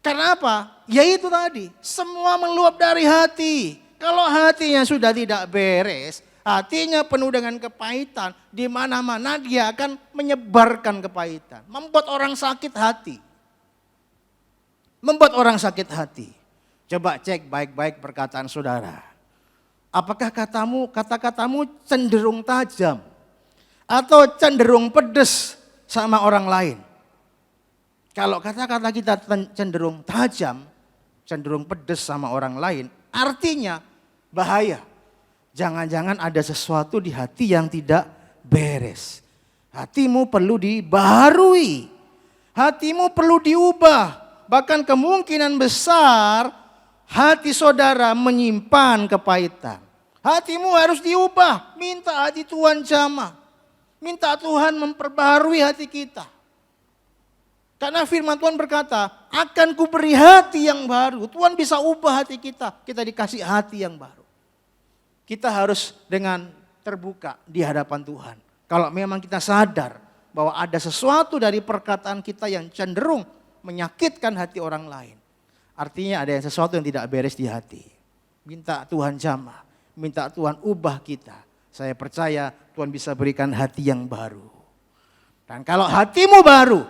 Karena apa? Ya itu tadi, semua meluap dari hati. Kalau hatinya sudah tidak beres, hatinya penuh dengan kepahitan, di mana-mana dia akan menyebarkan kepahitan, membuat orang sakit hati. Membuat orang sakit hati. Coba cek baik-baik perkataan saudara. Apakah kata-katamu cenderung tajam atau cenderung pedas sama orang lain? Kalau kata-kata kita cenderung tajam, cenderung pedas sama orang lain, artinya bahaya. Jangan-jangan ada sesuatu di hati yang tidak beres. Hatimu perlu dibaharui. Hatimu perlu diubah. Bahkan kemungkinan besar hati saudara menyimpan kepahitan. Hatimu harus diubah. Minta hati Tuhan jamah. Minta Tuhan memperbaharui hati kita. Karena firman Tuhan berkata, akan kuberi hati yang baru. Tuhan bisa ubah hati kita. Kita dikasih hati yang baru. Kita harus dengan terbuka di hadapan Tuhan. Kalau memang kita sadar bahwa ada sesuatu dari perkataan kita yang cenderung menyakitkan hati orang lain. Artinya ada sesuatu yang tidak beres di hati. Minta Tuhan jamah. Minta Tuhan ubah kita. Saya percaya Tuhan bisa berikan hati yang baru. Dan kalau hatimu baru,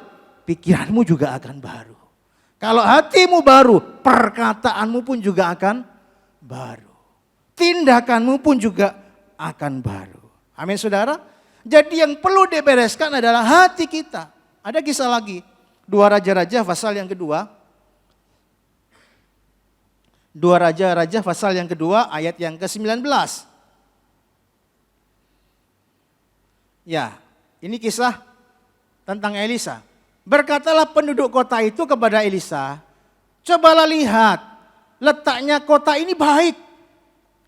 pikiranmu juga akan baru. Kalau hatimu baru, perkataanmu pun juga akan baru. Tindakanmu pun juga akan baru. Amin saudara. Jadi yang perlu dibereskan adalah hati kita. Ada kisah lagi. 2 Raja-Raja pasal yang kedua. 2 Raja-Raja pasal yang kedua ayat yang ke-19. Ya, ini kisah tentang Elisa. Berkatalah penduduk kota itu kepada Elisa, cobalah lihat, letaknya kota ini baik,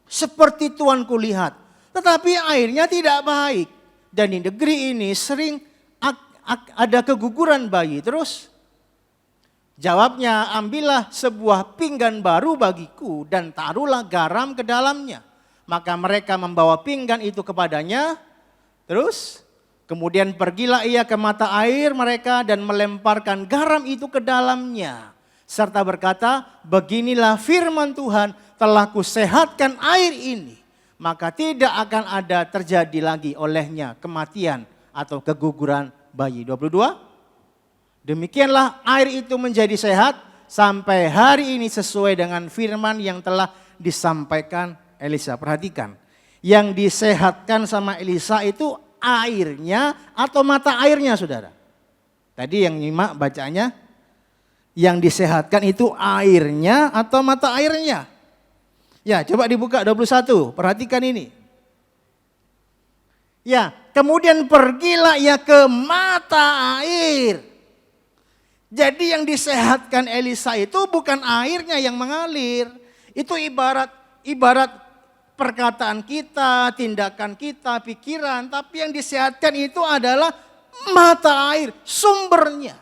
seperti tuanku lihat. Tetapi airnya tidak baik. Dan di negeri ini sering ada keguguran bayi. Terus jawabnya, ambillah sebuah pinggan baru bagiku dan taruhlah garam ke dalamnya. Maka mereka membawa pinggan itu kepadanya. Terus kemudian pergilah ia ke mata air mereka dan melemparkan garam itu ke dalamnya. Serta berkata, beginilah firman Tuhan, telah kusehatkan air ini. Maka tidak akan ada terjadi lagi olehnya kematian atau keguguran bayi. 22. Demikianlah air itu menjadi sehat sampai hari ini sesuai dengan firman yang telah disampaikan Elisa. Perhatikan, yang disehatkan sama Elisa itu airnya atau mata airnya saudara? Tadi yang nyimak bacanya, yang disehatkan itu airnya atau mata airnya? Ya, coba dibuka 21, perhatikan ini. Ya, kemudian pergilah ia ke mata air. Jadi yang disehatkan Elisa itu bukan airnya yang mengalir. Itu ibarat perkataan kita, tindakan kita, pikiran. Tapi yang disehatkan itu adalah mata air, sumbernya.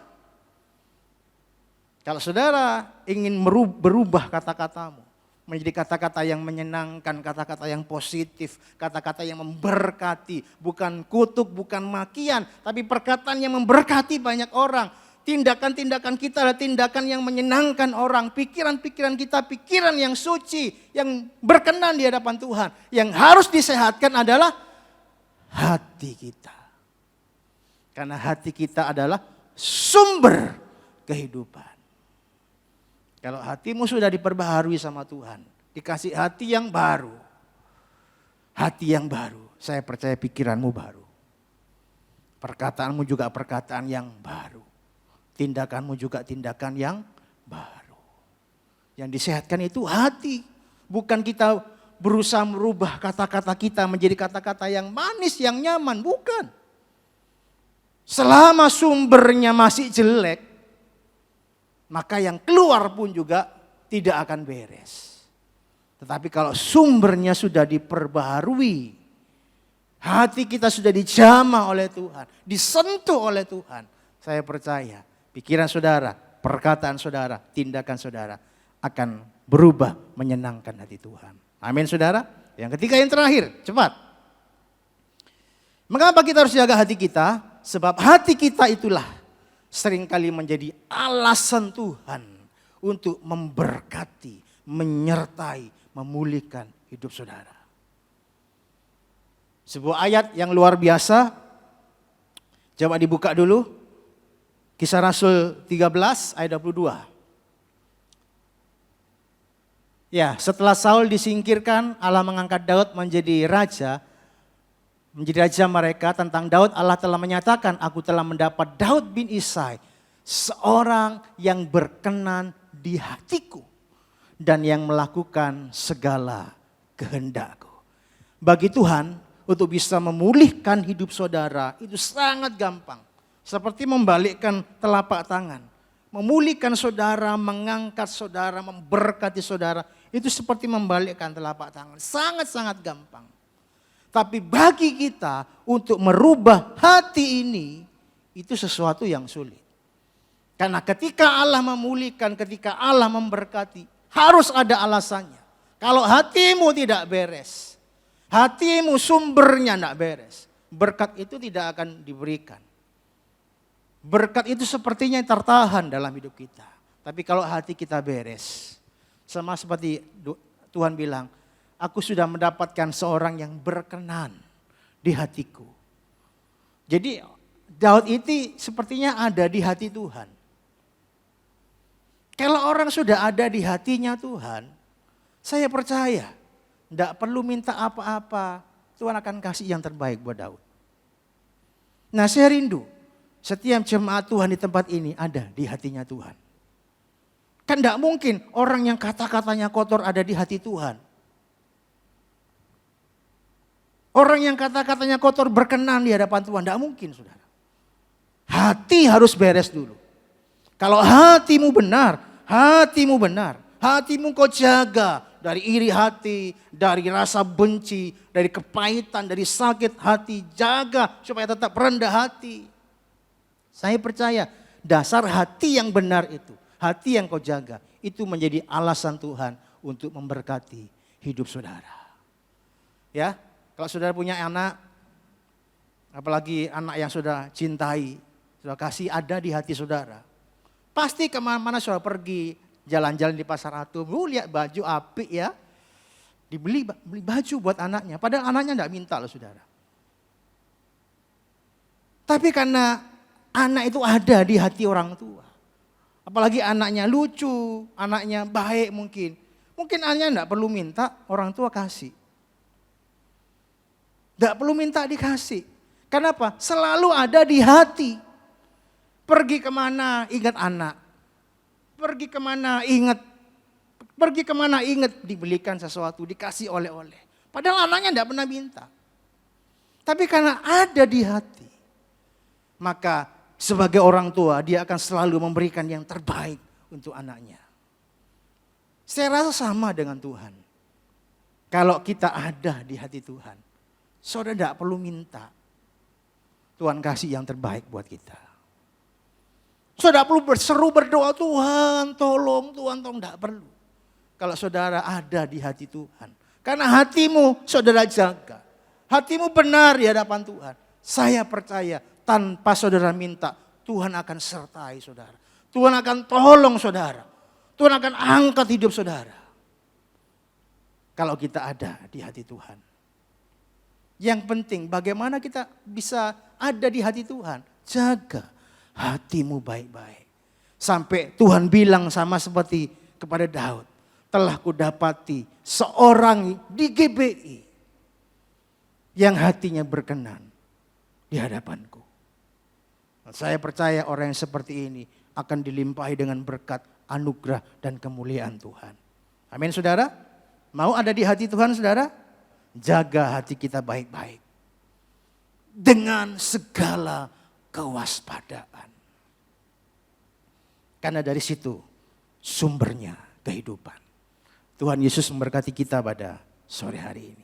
Kalau saudara ingin berubah kata-katamu menjadi kata-kata yang menyenangkan, kata-kata yang positif, kata-kata yang memberkati. Bukan kutuk, bukan makian, tapi perkataan yang memberkati banyak orang. Tindakan-tindakan kita adalah tindakan yang menyenangkan orang. Pikiran-pikiran kita, pikiran yang suci, yang berkenan di hadapan Tuhan. Yang harus disehatkan adalah hati kita. Karena hati kita adalah sumber kehidupan. Kalau hatimu sudah diperbaharui sama Tuhan, dikasih hati yang baru. Hati yang baru, saya percaya pikiranmu baru. Perkataanmu juga perkataan yang baru. Tindakanmu juga tindakan yang baru. Yang disehatkan itu hati. Bukan kita berusaha merubah kata-kata kita menjadi kata-kata yang manis, yang nyaman. Bukan. Selama sumbernya masih jelek, maka yang keluar pun juga tidak akan beres. Tetapi kalau sumbernya sudah diperbaharui, hati kita sudah dijamah oleh Tuhan, disentuh oleh Tuhan, saya percaya pikiran saudara, perkataan saudara, tindakan saudara akan berubah menyenangkan hati Tuhan. Amin saudara. Yang ketiga, yang terakhir, cepat. Mengapa kita harus jaga hati kita? Sebab hati kita itulah seringkali menjadi alasan Tuhan untuk memberkati, menyertai, memulihkan hidup saudara. Sebuah ayat yang luar biasa, coba dibuka dulu. Kisah Rasul 13 ayat 22. Ya, setelah Saul disingkirkan, Allah mengangkat Daud menjadi raja mereka. Tentang Daud, Allah telah menyatakan, aku telah mendapat Daud bin Isai, seorang yang berkenan di hatiku dan yang melakukan segala kehendakku. Bagi Tuhan, untuk bisa memulihkan hidup saudara itu sangat gampang. Seperti membalikkan telapak tangan. Memulihkan saudara, mengangkat saudara, memberkati saudara. Itu seperti membalikkan telapak tangan. Sangat-sangat gampang. Tapi bagi kita untuk merubah hati ini, itu sesuatu yang sulit. Karena ketika Allah memulihkan, ketika Allah memberkati, harus ada alasannya. Kalau hatimu tidak beres, hatimu sumbernya tidak beres, berkat itu tidak akan diberikan. Berkat itu sepertinya tertahan dalam hidup kita. Tapi kalau hati kita beres, sama seperti Tuhan bilang, aku sudah mendapatkan seorang yang berkenan di hatiku. Jadi Daud itu sepertinya ada di hati Tuhan. Kalau orang sudah ada di hatinya Tuhan, saya percaya tidak perlu minta apa-apa, Tuhan akan kasih yang terbaik buat Daud. Nah, saya rindu setiap jemaat Tuhan di tempat ini ada di hatinya Tuhan. Kan tidak mungkin orang yang kata-katanya kotor ada di hati Tuhan. Orang yang kata-katanya kotor berkenan di hadapan Tuhan, tidak mungkin saudara. Hati harus beres dulu. Kalau hatimu benar, hatimu kau jaga dari iri hati, dari rasa benci, dari kepahitan, dari sakit hati, jaga supaya tetap rendah hati. Saya percaya dasar hati yang benar itu, hati yang kau jaga, itu menjadi alasan Tuhan untuk memberkati hidup saudara. Ya, kalau saudara punya anak, apalagi anak yang sudah cintai, sudah kasih ada di hati saudara. Pasti kemana-mana saudara pergi, jalan-jalan di pasar Atum, lihat baju apik ya, beli baju buat anaknya, padahal anaknya tidak minta loh saudara. Tapi karena anak itu ada di hati orang tua. Apalagi anaknya lucu, anaknya baik mungkin. Mungkin anaknya tidak perlu minta, orang tua kasih. Tidak perlu minta dikasih. Kenapa? Selalu ada di hati. Pergi kemana ingat anak. Pergi kemana ingat dibelikan sesuatu, dikasih oleh-oleh. Padahal anaknya tidak pernah minta. Tapi karena ada di hati, maka sebagai orang tua dia akan selalu memberikan yang terbaik untuk anaknya. Saya rasa sama dengan Tuhan. Kalau kita ada di hati Tuhan, saudara tidak perlu minta. Tuhan kasih yang terbaik buat kita. Saudara perlu berseru berdoa, Tuhan tolong, tidak perlu. Kalau saudara ada di hati Tuhan. Karena hatimu saudara jaga. Hatimu benar di hadapan Tuhan. Saya percaya tanpa saudara minta, Tuhan akan sertai saudara. Tuhan akan tolong saudara. Tuhan akan angkat hidup saudara. Kalau kita ada di hati Tuhan. Yang penting bagaimana kita bisa ada di hati Tuhan. Jaga hatimu baik-baik. Sampai Tuhan bilang sama seperti kepada Daud. Telah kudapati seorang di GBI. Yang hatinya berkenan di hadapanku. Saya percaya orang yang seperti ini akan dilimpahi dengan berkat, anugerah dan kemuliaan Tuhan. Amin saudara. Mau ada di hati Tuhan saudara? Jaga hati kita baik-baik. Dengan segala kewaspadaan. Karena dari situ sumbernya kehidupan. Tuhan Yesus memberkati kita pada sore hari ini.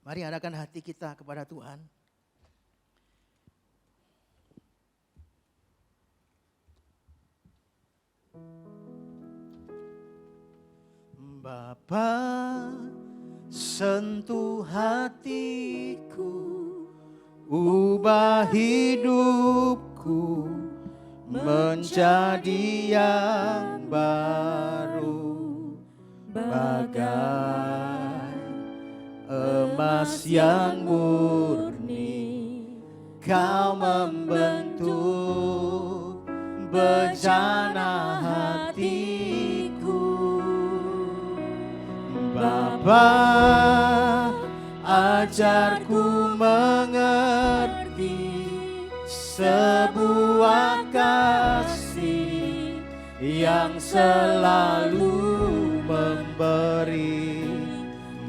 Mari arahkan hati kita kepada Tuhan. Bapa, sentuh hatiku, ubah hidupku menjadi yang baru, bagai emas yang murni. Kau membentuk bejana hatiku. Bapa, ajarku mengerti sebuah kasih yang selalu memberi,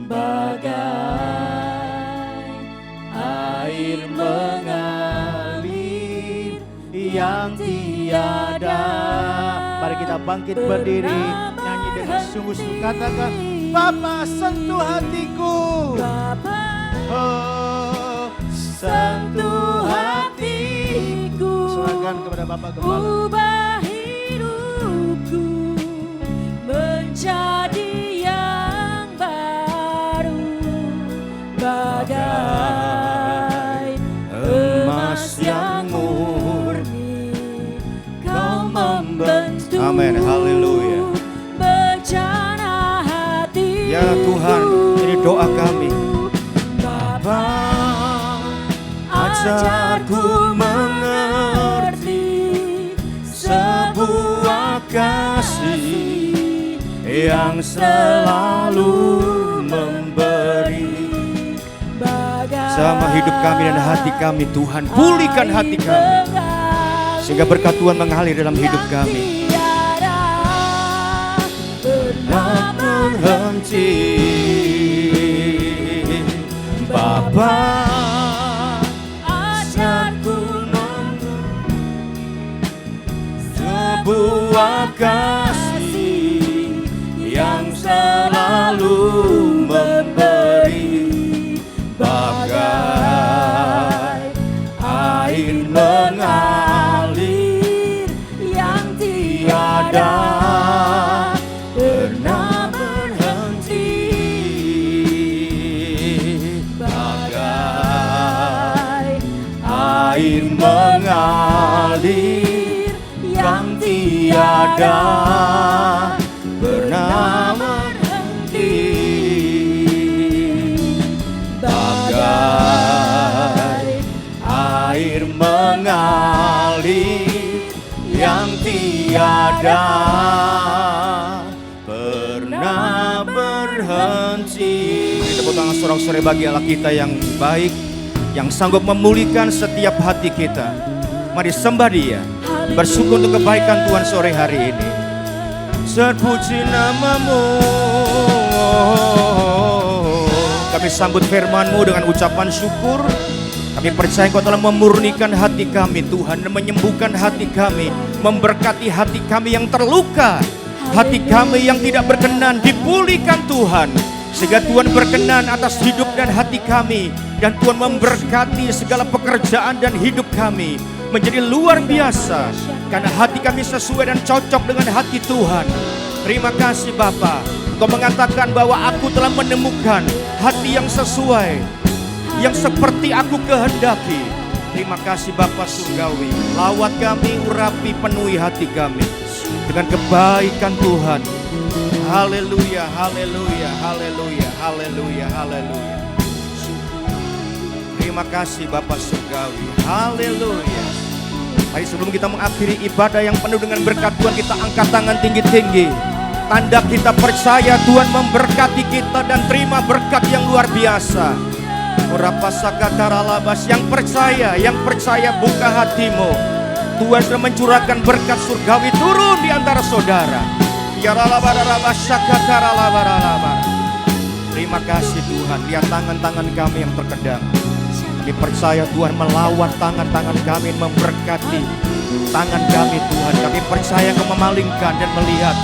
bagai air mengalir yang tiada. Mari kita bangkit berdiri, nyanyi dengan sungguh-sungguh, katakan, Bapa sentuh hatiku. Oh, sentuh hatiku. Serahkan kepada Bapa Gembala. Ubah hidupku menjadi yang baru, bagai emas yang murni. Kau membentuk. Amin, haleluya. Bejana hatiku. Ya Tuhan, ini doa kami. Bapa, ajarku mengerti sebuah kasih yang selalu memberi. Sama hidup kami dan hati kami, Tuhan, pulihkan hati kami sehingga berkat Tuhan mengalir dalam hidup kami. Pernah berhenti, Bapa, ajarku sebuah kasih yang selalu memberi, bagai air mengalir yang tiada pernah berhenti, bagai air mengalir yang tiada pernah berhenti, bagai air mengalir yang berhenti. Tepuk tangan sorak-sorai bagi Allah kita yang baik, yang sanggup memulihkan setiap hati kita. Mari sembah Dia, bersyukur untuk kebaikan Tuhan sore hari ini. Terpuji namamu. Kami sambut firman-Mu dengan ucapan syukur. Kami percaya Engkau telah memurnikan hati kami Tuhan, dan menyembuhkan hati kami, memberkati hati kami yang terluka, hati kami yang tidak berkenan dipulihkan Tuhan, sehingga Tuhan berkenan atas hidup dan hati kami, dan Tuhan memberkati segala pekerjaan dan hidup kami menjadi luar biasa, karena hati kami sesuai dan cocok dengan hati Tuhan. Terima kasih Bapa, Engkau mengatakan bahwa aku telah menemukan hati yang sesuai, yang seperti aku kehendaki. Terima kasih Bapa Surgawi, lawat kami, urapi, penuhi hati kami dengan kebaikan Tuhan. Haleluya, haleluya, haleluya, haleluya, haleluya. Terima kasih Bapa Surgawi, haleluya. Mari sebelum kita mengakhiri ibadah yang penuh dengan berkat Tuhan, kita angkat tangan tinggi-tinggi. Tanda kita percaya Tuhan memberkati kita dan terima berkat yang luar biasa. Yang percaya buka hatimu. Tuhan sudah mencurahkan berkat surgawi turun di antara saudara. Terima kasih Tuhan, lihat tangan-tangan kami yang terkedang. Kami percaya Tuhan melawat tangan-tangan kami, memberkati tangan kami Tuhan. Kami percaya Engkau memalingkan dan melihat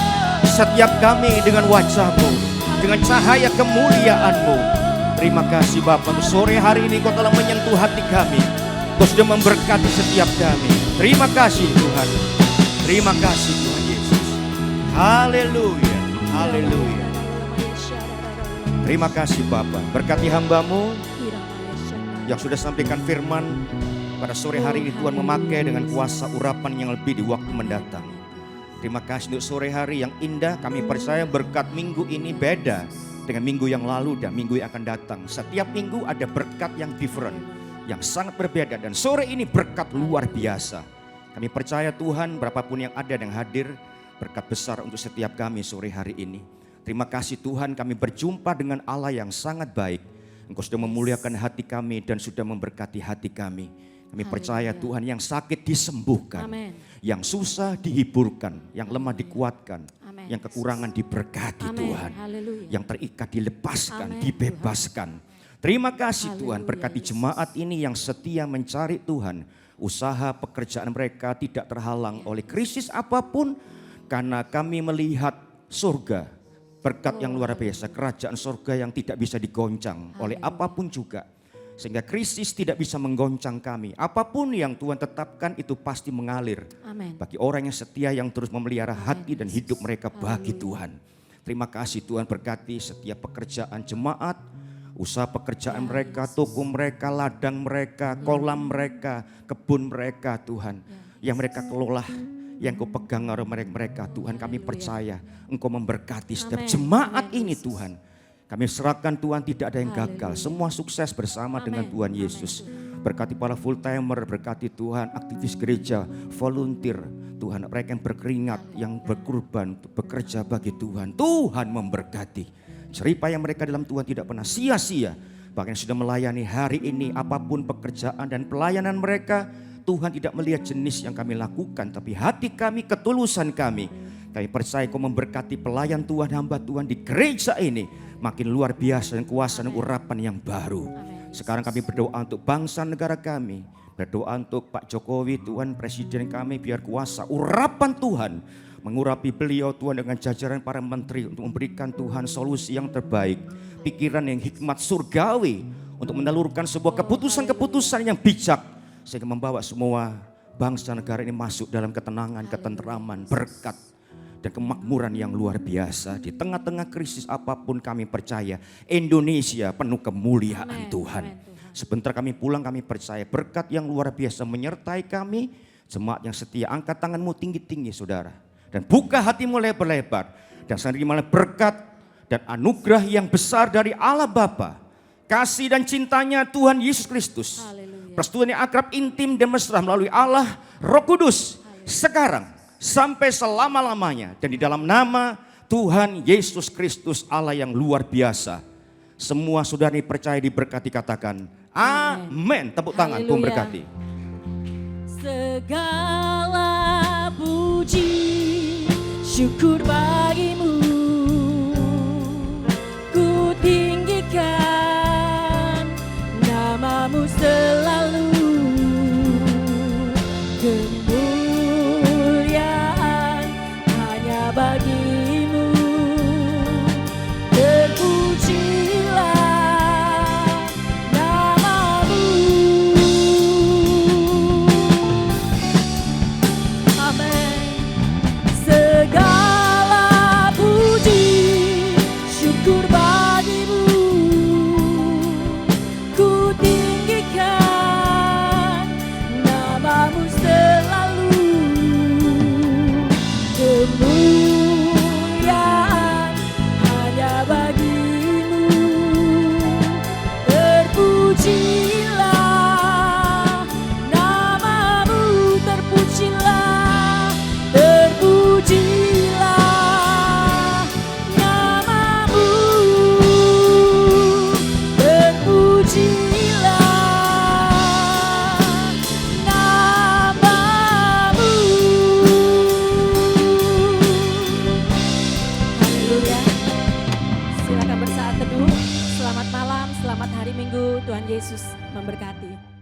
setiap kami dengan wajah-Mu, dengan cahaya kemuliaan-Mu. Terima kasih Bapa, sore hari ini Kau telah menyentuh hati kami. Kau sudah memberkati setiap kami. Terima kasih Tuhan. Terima kasih Tuhan Yesus. Haleluya, haleluya. Terima kasih Bapa, berkati hamba-Mu yang sudah sampaikan firman pada sore hari ini. Tuhan memakai dengan kuasa urapan yang lebih di waktu mendatang. Terima kasih untuk sore hari yang indah. Kami percaya berkat minggu ini beda dengan minggu yang lalu dan minggu yang akan datang. Setiap minggu ada berkat yang different, yang sangat berbeda, dan sore ini berkat luar biasa. Kami percaya Tuhan, berapapun yang ada dan hadir, berkat besar untuk setiap kami sore hari ini. Terima kasih Tuhan, kami berjumpa dengan Allah yang sangat baik. Engkau sudah memuliakan hati kami dan sudah memberkati hati kami. Kami percaya Tuhan, yang sakit disembuhkan, Amen. Yang susah dihiburkan, yang lemah dikuatkan, Amen. Yang kekurangan diberkati, Amen. Tuhan. Haleluya. Yang terikat dilepaskan, Amen. Dibebaskan. Terima kasih Haleluya. Tuhan, berkati jemaat ini yang setia mencari Tuhan. Usaha pekerjaan mereka tidak terhalang oleh krisis apapun, karena kami melihat surga, berkat yang luar biasa, kerajaan surga yang tidak bisa digoncang oleh apapun juga. Sehingga krisis tidak bisa menggoncang kami. Apapun yang Tuhan tetapkan itu pasti mengalir. Amen. Bagi orang yang setia, yang terus memelihara hati dan hidup mereka bagi Tuhan. Terima kasih Tuhan, berkati setiap pekerjaan jemaat, usaha pekerjaan mereka, toko mereka, ladang mereka, kolam mereka, kebun mereka Tuhan. Yang mereka kelola, yang Kau pegang oleh mereka Tuhan. Kami percaya Engkau memberkati setiap jemaat ini Tuhan. Kami serahkan Tuhan, tidak ada yang gagal. Semua sukses bersama dengan Tuhan Yesus. Berkati para full timer, berkati Tuhan aktivis gereja, volunteer Tuhan, mereka yang berkeringat, yang berkorban, bekerja bagi Tuhan. Tuhan memberkati. Jeripaya mereka dalam Tuhan tidak pernah sia-sia. Bahkan sudah melayani hari ini, apapun pekerjaan dan pelayanan mereka, Tuhan tidak melihat jenis yang kami lakukan, tapi hati kami, ketulusan kami. Kami percaya Kau memberkati pelayan Tuhan, hamba Tuhan di gereja ini makin luar biasa, dan kuasa dan urapan yang baru. Amen. Sekarang kami berdoa untuk bangsa negara kami, berdoa untuk Pak Jokowi Tuhan, presiden kami, biar kuasa urapan Tuhan mengurapi beliau Tuhan dengan jajaran para menteri untuk memberikan Tuhan solusi yang terbaik, pikiran yang hikmat surgawi untuk menelurkan sebuah keputusan-keputusan yang bijak, sehingga membawa semua bangsa negara ini masuk dalam ketenangan, ketenteraman, berkat dan kemakmuran yang luar biasa. Di tengah-tengah krisis apapun kami percaya Indonesia penuh kemuliaan Tuhan. Sebentar kami pulang, kami percaya berkat yang luar biasa menyertai kami. Jemaat yang setia, angkat tanganmu tinggi-tinggi saudara, dan buka hatimu lebar-lebar, dan menerima berkat dan anugerah yang besar dari Allah Bapa, kasih dan cintanya Tuhan Yesus Kristus, persekutuan yang akrab, intim dan mesra melalui Allah Roh Kudus sekarang sampai selama-lamanya, dan di dalam nama Tuhan Yesus Kristus Allah yang luar biasa. Semua saudara ini percaya diberkati, katakan amin. Tepuk tangan, Tuhan Haleluya. berkati. Segala puji syukur bagimu, ku tinggikan namamu selalu. Kemuliaan hanya bagimu, terpujilah namamu. Amin. Segala puji syukur bagimu, ku tinggikan namamu selalu. Kemuliaan hanya bagimu, terpujilah namamu, terpujilah, terpujilah namamu, terpujilah namamu. Haleluya. Silakan bersaat teduh. Selamat malam, selamat hari Minggu. Tuhan Yesus memberkati.